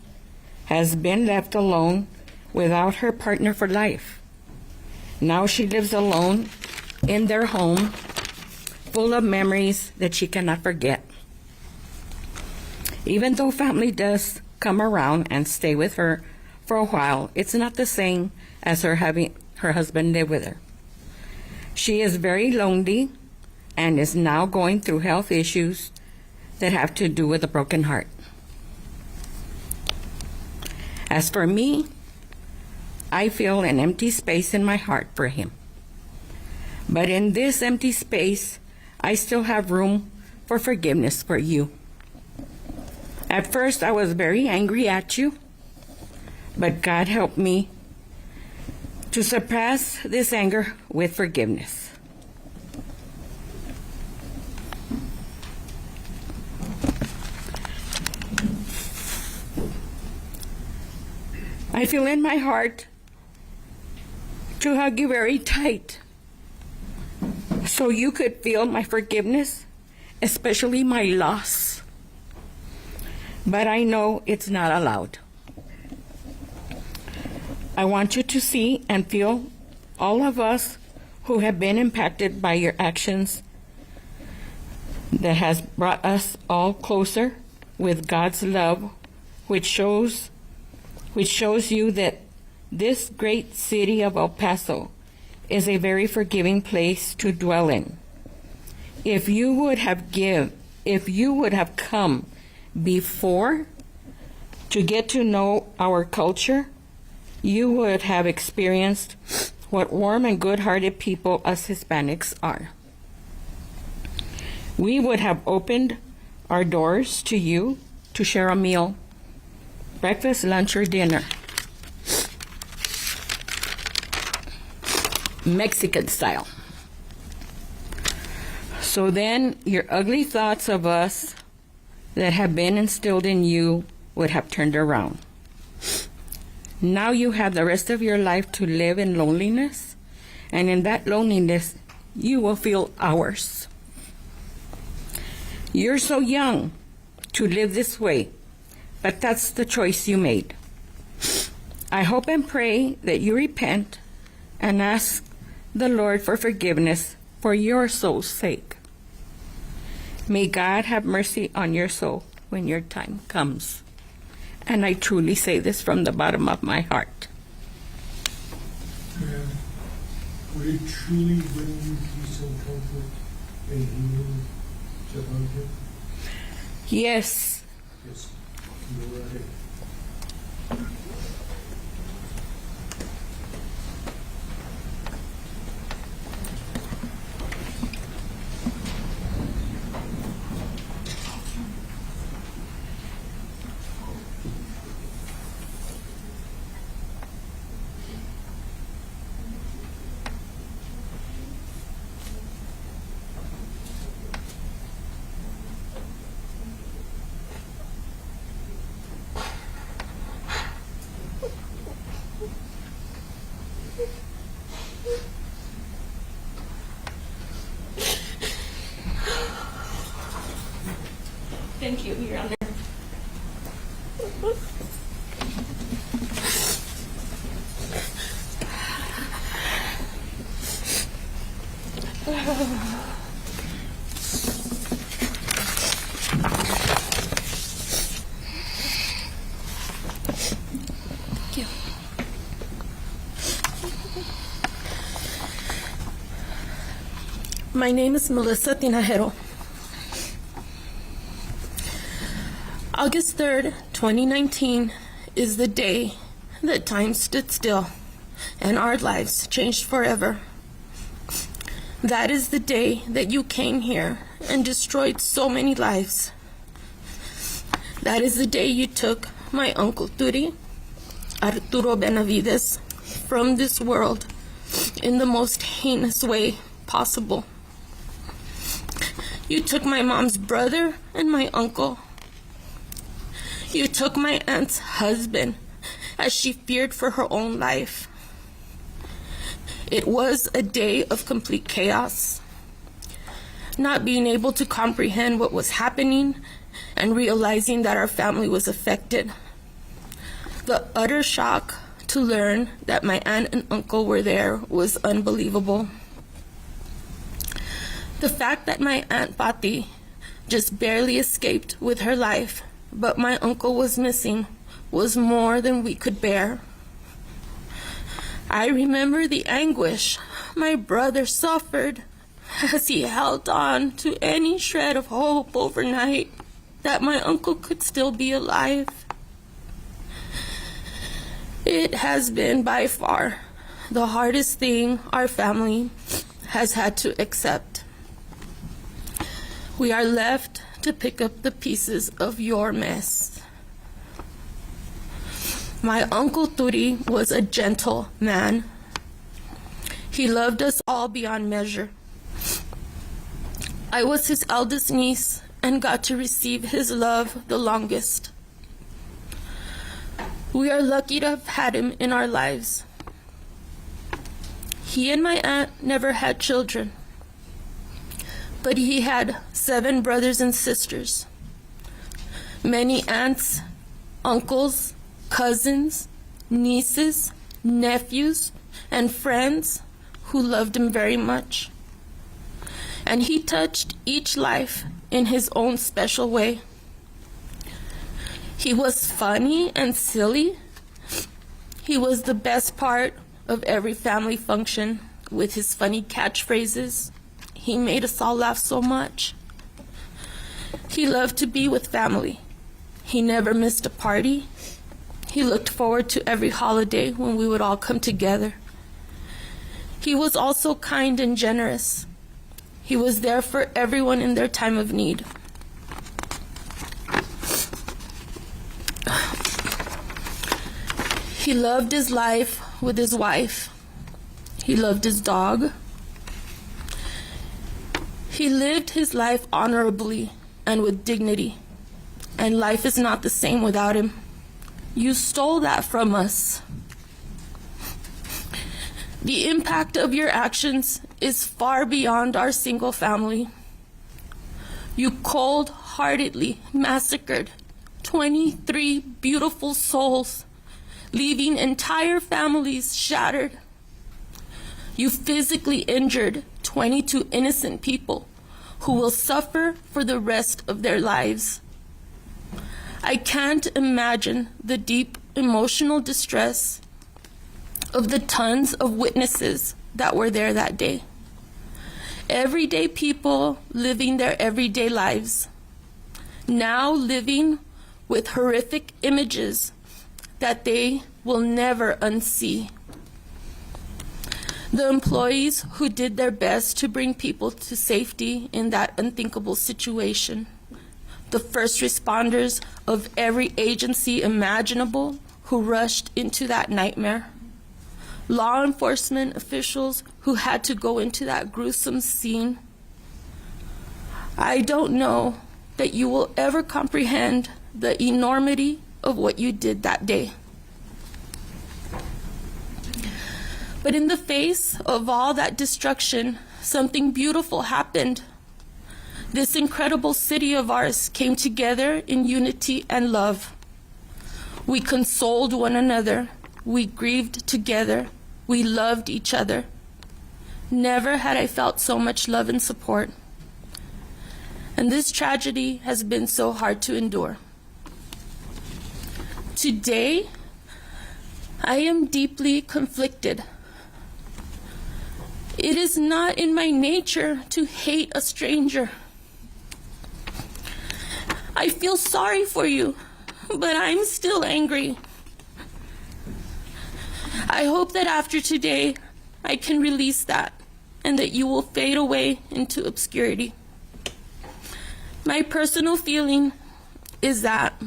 has been left alone without her partner for life. Now she lives alone in their home, full of memories that she cannot forget. Even though family does come around and stay with her for a while, it's not the same as her having her husband live with her. She is very lonely and is now going through health issues that have to do with a broken heart. As for me, I feel an empty space in my heart for him. But in this empty space, I still have room for forgiveness for you. At first, I was very angry at you, but God helped me to surpass this anger with forgiveness. I feel in my heart to hug you very tight so you could feel my forgiveness, especially my loss. But I know it's not allowed. I want you to see and feel all of us who have been impacted by your actions that has brought us all closer with God's love, which shows you that this great city of El Paso is a very forgiving place to dwell in. If you would have come before to get to know our culture, you would have experienced what warm and good-hearted people us Hispanics are. We would have opened our doors to you to share a meal, breakfast, lunch, or dinner. Mexican style. So then your ugly thoughts of us that have been instilled in you would have turned around. Now you have the rest of your life to live in loneliness, and in that loneliness, you will feel ours. You're so young to live this way, but that's the choice you made. I hope and pray that you repent and ask the Lord for forgiveness for your soul's sake. May God have mercy on your soul when your time comes. And I truly say this from the bottom of my heart. And would it truly bring you peace and comfort and healing to hug him? Yes. Yes. Go right ahead. Thank you, Your Honor. Thank you. My name is Melissa Tinajero. August 3rd, 2019 is the day that time stood still and our lives changed forever. That is the day that you came here and destroyed so many lives. That is the day you took my Uncle Turi, Arturo Benavides, from this world in the most heinous way possible. You took my mom's brother and my uncle. You took my aunt's husband as she feared for her own life. It was a day of complete chaos. Not being able to comprehend what was happening and realizing that our family was affected. The utter shock to learn that my aunt and uncle were there was unbelievable. The fact that my Aunt Pati just barely escaped with her life, but my uncle was missing, was more than we could bear. I remember the anguish my brother suffered as he held on to any shred of hope overnight that my uncle could still be alive. It has been by far the hardest thing our family has had to accept. We are left to pick up the pieces of your mess. My Uncle Turi was a gentle man. He loved us all beyond measure. I was his eldest niece and got to receive his love the longest. We are lucky to have had him in our lives. He and my aunt never had children, but he had 7 brothers and sisters, many aunts, uncles, cousins, nieces, nephews, and friends who loved him very much. And he touched each life in his own special way. He was funny and silly. He was the best part of every family function with his funny catchphrases. He made us all laugh so much. He loved to be with family. He never missed a party. He looked forward to every holiday when we would all come together. He was also kind and generous. He was there for everyone in their time of need. He loved his life with his wife. He loved his dog. He lived his life honorably and with dignity. And life is not the same without him. You stole that from us. The impact of your actions is far beyond our single family. You cold-heartedly massacred 23 beautiful souls, leaving entire families shattered. You physically injured 22 innocent people who will suffer for the rest of their lives. I can't imagine the deep emotional distress of the tons of witnesses that were there that day. Everyday people living their everyday lives, now living with horrific images that they will never unsee. The employees who did their best to bring people to safety in that unthinkable situation. The first responders of every agency imaginable who rushed into that nightmare. Law enforcement officials who had to go into that gruesome scene. I don't know that you will ever comprehend the enormity of what you did that day. But in the face of all that destruction, something beautiful happened. This incredible city of ours came together in unity and love. We consoled one another. We grieved together. We loved each other. Never had I felt so much love and support. And this tragedy has been so hard to endure. Today, I am deeply conflicted. It is not in my nature to hate a stranger. I feel sorry for you, but I'm still angry. I hope that after today, I can release that and that you will fade away into obscurity. My personal feeling is that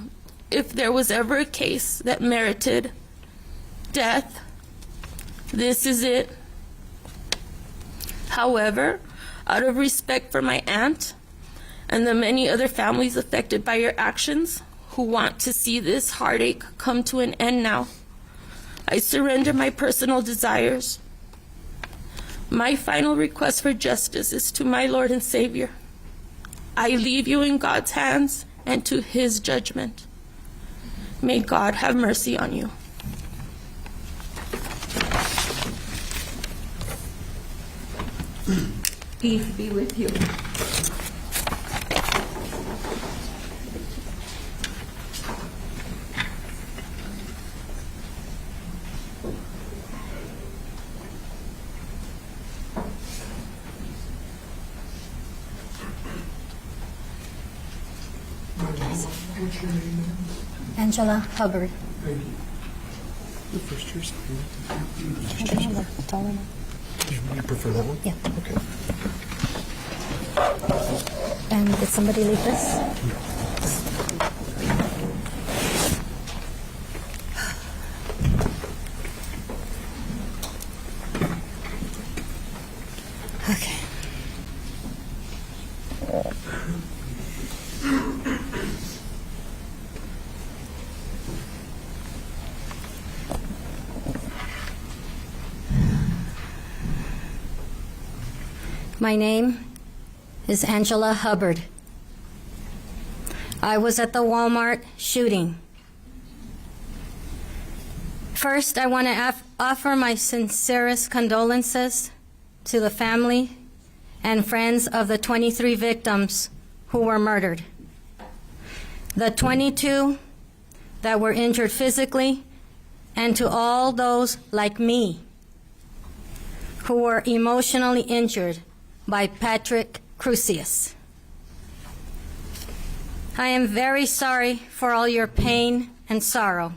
if there was ever a case that merited death, this is it. However, out of respect for my aunt and the many other families affected by your actions who want to see this heartache come to an end now, I surrender my personal desires. My final request for justice is to my Lord and Savior. I leave you in God's hands and to His judgment. May God have mercy on you. Peace be with you. What's your name? Angela Hubbard. Thank you. The first year You prefer that one? Yeah. Okay. And did somebody leave this? Okay. My name is Angela Hubbard. I was at the Walmart shooting. First, I want to offer my sincerest condolences to the family and friends of the 23 victims who were murdered. The 22 that were injured physically, and to all those like me who were emotionally injured by Patrick Crusius. I am very sorry for all your pain and sorrow.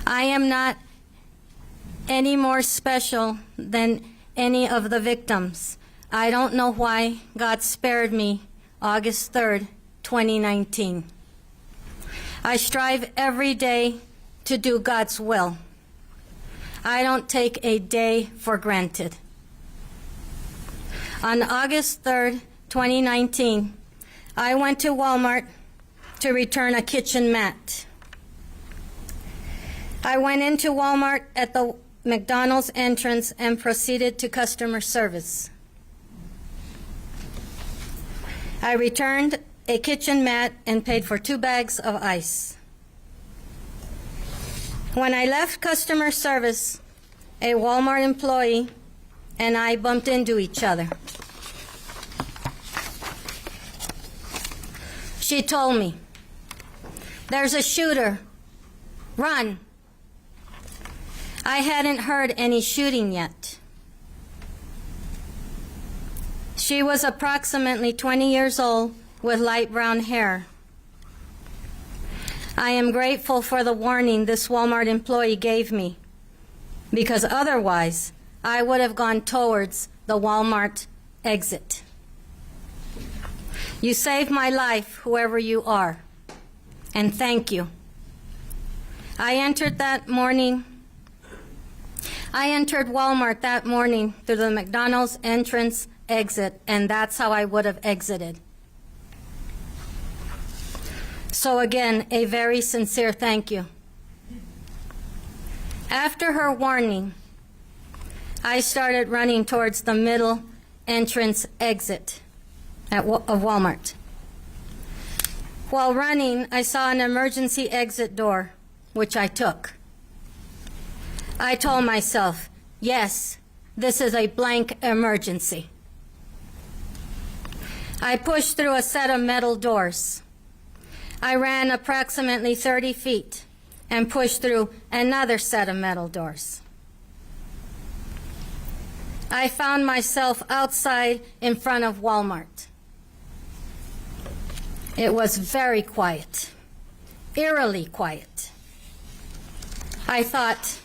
I am not any more special than any of the victims. I don't know why God spared me August 3rd, 2019. I strive every day to do God's will. I don't take a day for granted. On August 3rd, 2019, I went to Walmart to return a kitchen mat. I went into Walmart at the McDonald's entrance and proceeded to customer service. I returned a kitchen mat and paid for 2 bags of ice. When I left customer service, a Walmart employee and I bumped into each other. She told me, "There's a shooter. Run." I hadn't heard any shooting yet. She was approximately 20 years old with light brown hair. I am grateful for the warning this Walmart employee gave me, because otherwise I would have gone towards the Walmart exit. You saved my life, whoever you are, and thank you. I entered Walmart that morning through the McDonald's entrance exit, and that's how I would have exited. So again, a very sincere thank you. After her warning, I started running towards the middle entrance exit of Walmart. While running, I saw an emergency exit door, which I took. I told myself, yes, this is a blank emergency. I pushed through a set of metal doors. I ran approximately 30 feet and pushed through another set of metal doors. I found myself outside in front of Walmart. It was very quiet, eerily quiet. I thought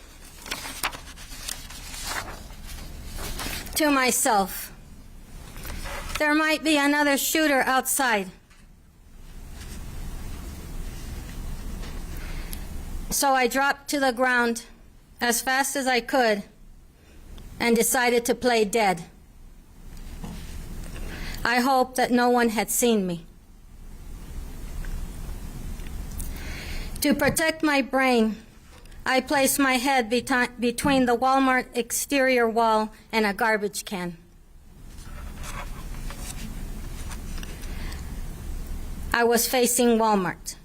to myself, there might be another shooter outside. So I dropped to the ground as fast as I could and decided to play dead. I hoped that no one had seen me. To protect my brain, I placed my head between the Walmart exterior wall and a garbage can. I was facing Walmart.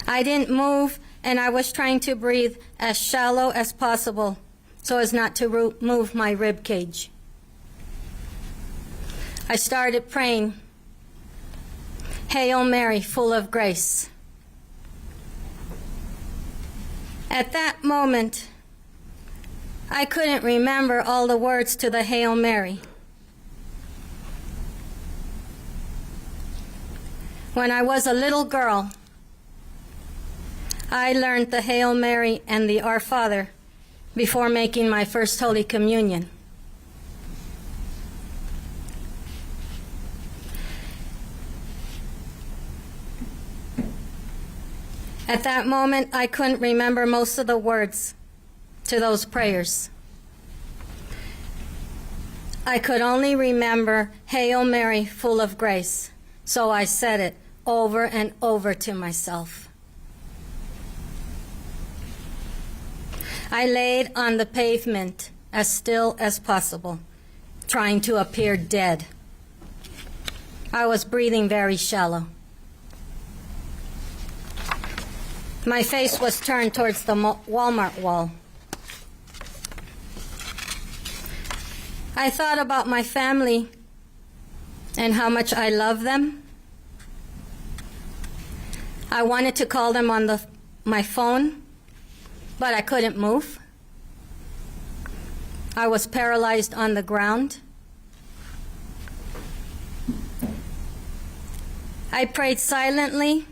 I didn't move, and I was trying to breathe as shallow as possible so as not to move my rib cage. I started praying, "Hail Mary, full of grace." At that moment, I couldn't remember all the words to the Hail Mary. When I was a little girl, I learned the Hail Mary and the Our Father before making my first Holy Communion. At that moment, I couldn't remember most of the words to those prayers. I could only remember Hail Mary, full of grace, so I said it over and over to myself. I laid on the pavement as still as possible, trying to appear dead. I was breathing very shallow. My face was turned towards the Walmart wall. I thought about my family and how much I love them. I wanted to call them on my phone, but I couldn't move. I was paralyzed on the ground. I prayed silently,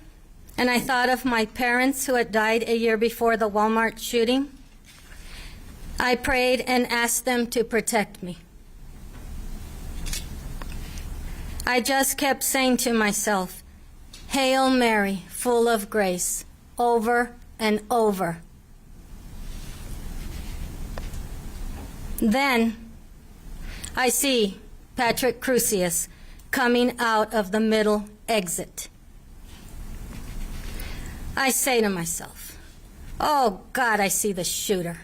and I thought of my parents who had died a year before the Walmart shooting. I prayed and asked them to protect me. I just kept saying to myself, "Hail Mary, full of grace," over and over. Then I see Patrick Crusius coming out of the middle exit. I say to myself, "Oh God, I see the shooter."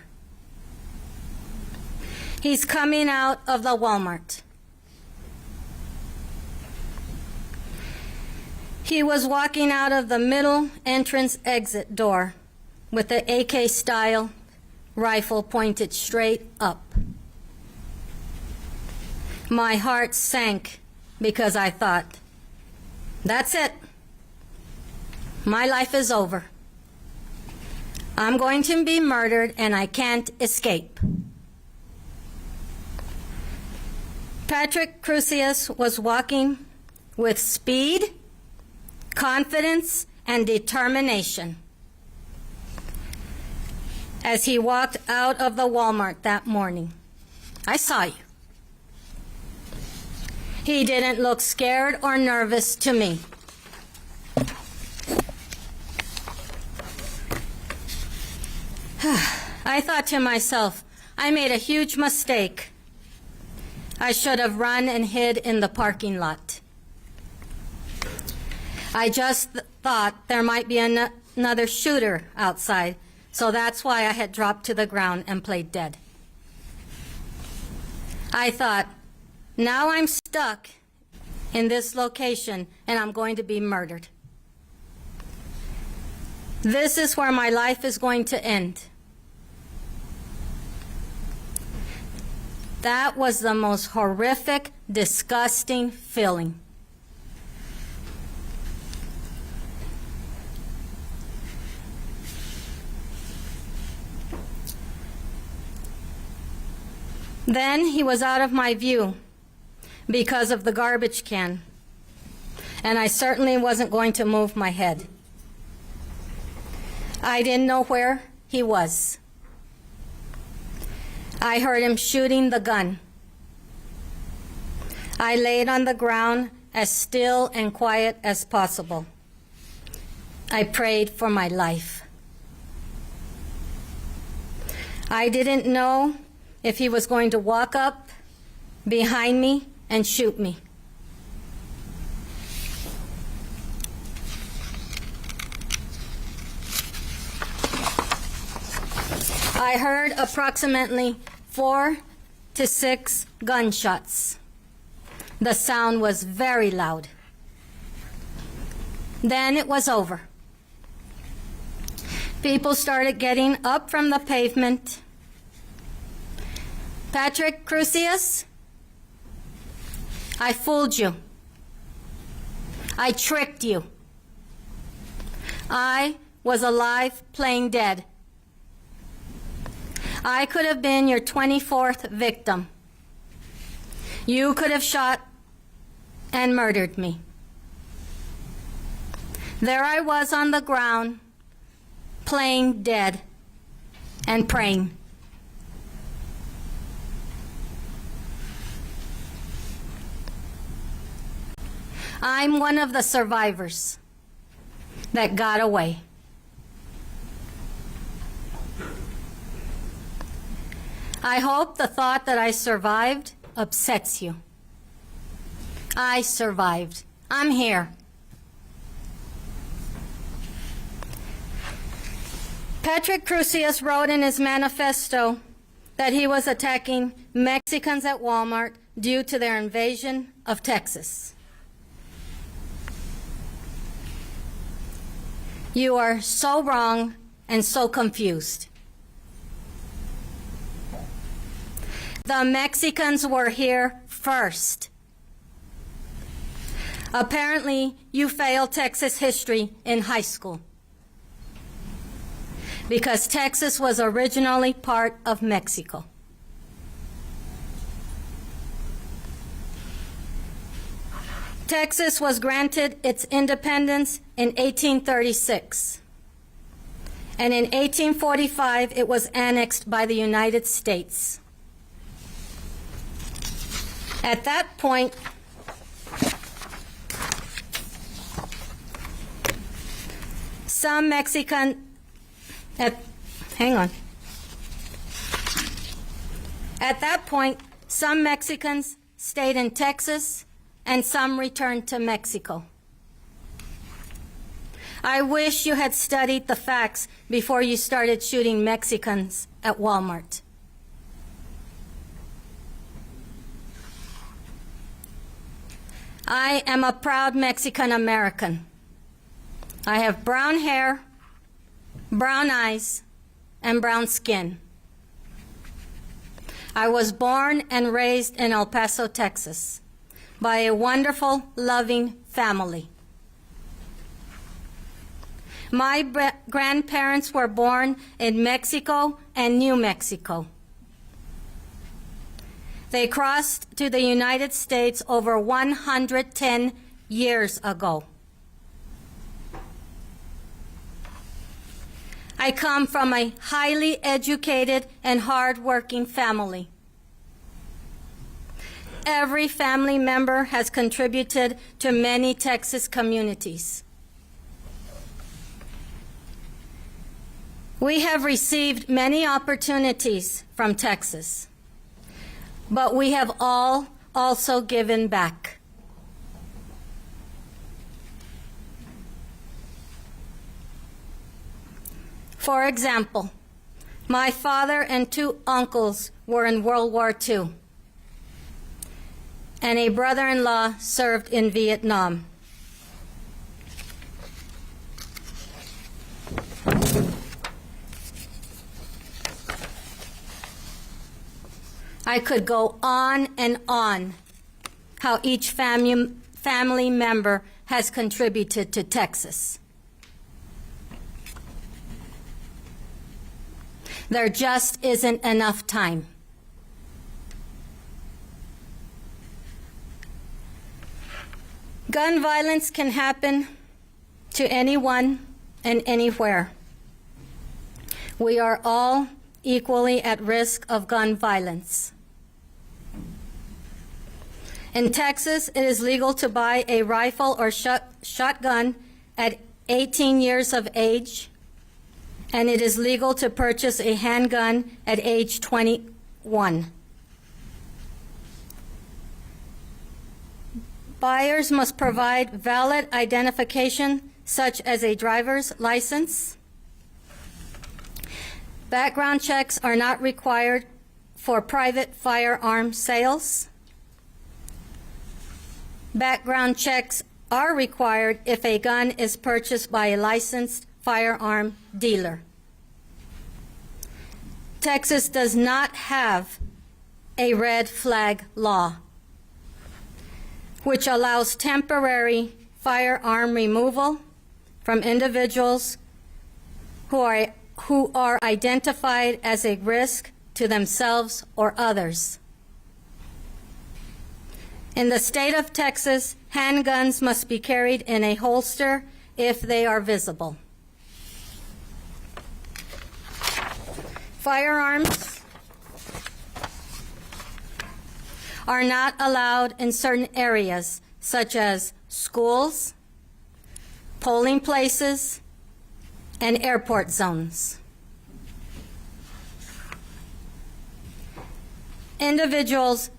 He's coming out of the Walmart. He was walking out of the middle entrance exit door with the AK-style rifle pointed straight up. My heart sank because I thought, that's it. My life is over. I'm going to be murdered and I can't escape. Patrick Crusius was walking with speed, confidence, and determination. As he walked out of the Walmart that morning, I saw you. He didn't look scared or nervous to me. I thought to myself, I made a huge mistake. I should have run and hid in the parking lot. I just thought there might be another shooter outside, so that's why I had dropped to the ground and played dead. I thought, now I'm stuck in this location and I'm going to be murdered. This is where my life is going to end. That was the most horrific, disgusting feeling. Then he was out of my view because of the garbage can, and I certainly wasn't going to move my head. I didn't know where he was. I heard him shooting the gun. I laid on the ground as still and quiet as possible. I prayed for my life. I didn't know if he was going to walk up behind me and shoot me. I heard approximately 4 to 6 gunshots. The sound was very loud. Then it was over. People started getting up from the pavement. Patrick Crusius, I fooled you. I tricked you. I was alive playing dead. I could have been your 24th victim. You could have shot and murdered me. There I was on the ground, playing dead and praying. I'm one of the survivors that got away. I hope the thought that I survived upsets you. I survived. I'm here. Patrick Crusius wrote in his manifesto that he was attacking Mexicans at Walmart due to their invasion of Texas. You are so wrong and so confused. The Mexicans were here first. Apparently, you failed Texas history in high school because Texas was originally part of Mexico. Texas was granted its independence in 1836, and in 1845 it was annexed by the United States. At that point, some Mexican, At that point, some Mexicans stayed in Texas and some returned to Mexico. I wish you had studied the facts before you started shooting Mexicans at Walmart. I am a proud Mexican American. I have brown hair, brown eyes, and brown skin. I was born and raised in El Paso, Texas, by a wonderful, loving family. My grandparents were born in Mexico and New Mexico. They crossed to the United States over 110 years ago. I come from a highly educated and hardworking family. Every family member has contributed to many Texas communities. We have received many opportunities from Texas, but we have all also given back. For example, my father and 2 uncles were in World War II, and a brother-in-law served in Vietnam. I could go on and on how each family member has contributed to Texas. There just isn't enough time. Gun violence can happen to anyone and anywhere. We are all equally at risk of gun violence. In Texas, it is legal to buy a rifle or shotgun at 18 years of age, and it is legal to purchase a handgun at age 21. Buyers must provide valid identification such as a driver's license. Background checks are not required for private firearm sales. Background checks are required if a gun is purchased by a licensed firearm dealer. Texas does not have a red flag law, which allows temporary firearm removal from individuals who are identified as a risk to themselves or others. In the state of Texas, handguns must be carried in a holster if they are visible. Firearms are not allowed in certain areas, such as schools, polling places, and airport zones. Individuals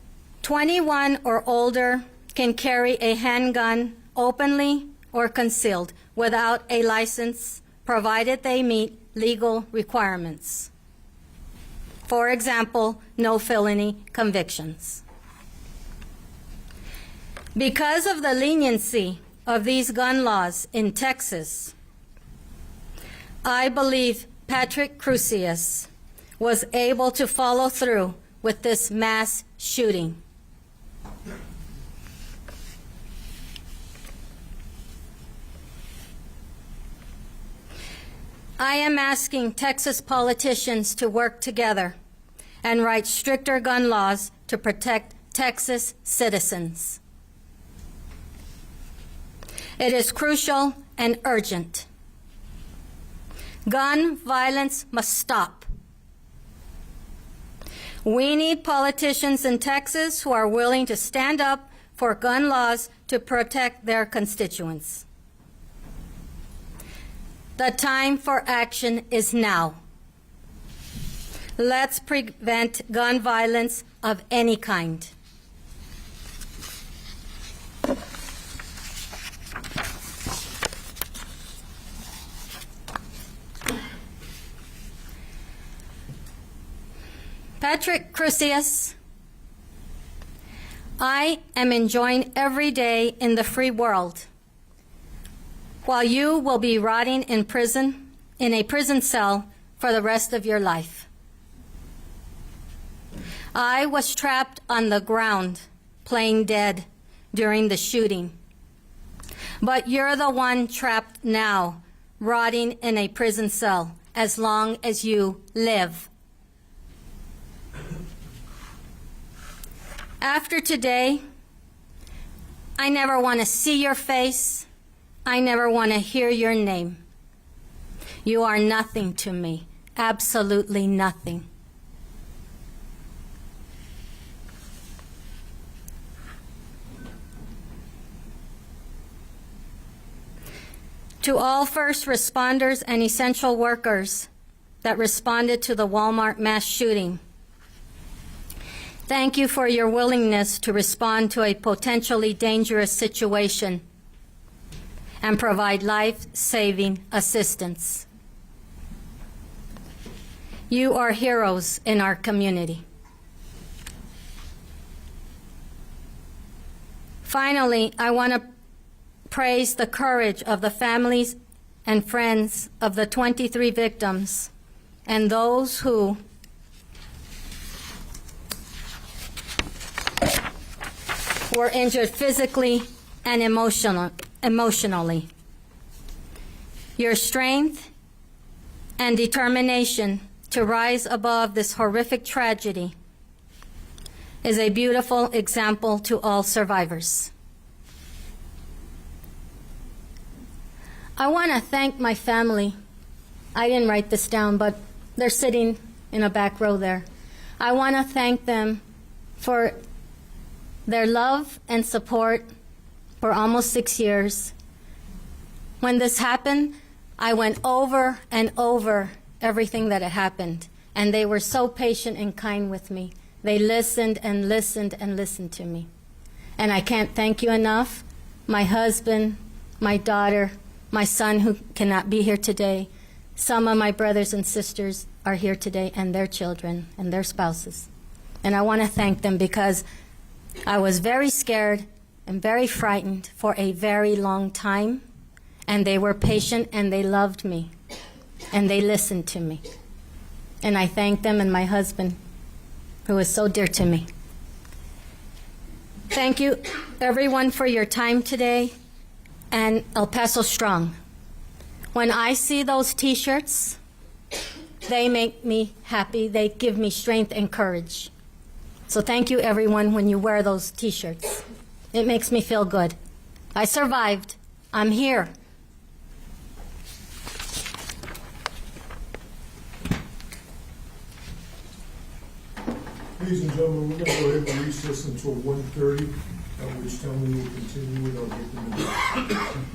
21 or older can carry a handgun openly or concealed without a license, provided they meet legal requirements. For example, no felony convictions. Because of the leniency of these gun laws in Texas, I believe Patrick Crusius was able to follow through with this mass shooting. I am asking Texas politicians to work together and write stricter gun laws to protect Texas citizens. It is crucial and urgent. Gun violence must stop. We need politicians in Texas who are willing to stand up for gun laws to protect their constituents. The time for action is now. Let's prevent gun violence of any kind. Patrick Crusius, I am enjoying every day in the free world, while you will be rotting in prison, in a prison cell for the rest of your life. I was trapped on the ground, playing dead during the shooting. But you're the one trapped now, rotting in a prison cell, as long as you live. After today, I never want to see your face. I never want to hear your name. You are nothing to me, absolutely nothing. To all first responders and essential workers that responded to the Walmart mass shooting, thank you for your willingness to respond to a potentially dangerous situation and provide life-saving assistance. You are heroes in our community. Finally, I want to praise the courage of the families and friends of the 23 victims and those who were injured physically and emotionally. Your strength and determination to rise above this horrific tragedy is a beautiful example to all survivors. I want to thank my family. I didn't write this down, but They're sitting in a back row there. I want to thank them for their love and support for almost 6 years. When this happened, I went over and over everything that had happened, and they were so patient and kind with me. They listened and listened and listened to me. And I can't thank you enough. My husband, my daughter, my son who cannot be here today, some of my brothers and sisters are here today, and their children and their spouses. And I want to thank them because I was very scared and very frightened for a very long time, and they were patient and they loved me and they listened to me. And I thank them and my husband, who is so dear to me. Thank you, everyone, for your time today, and El Paso Strong. When I see those T-shirts, they make me happy. They give me strength and courage. So thank you, everyone, when you wear those T-shirts. It makes me feel good. I survived. I'm here. Ladies and gentlemen, we're going to go ahead and recess until 1:30, at which time we will continue with our victim.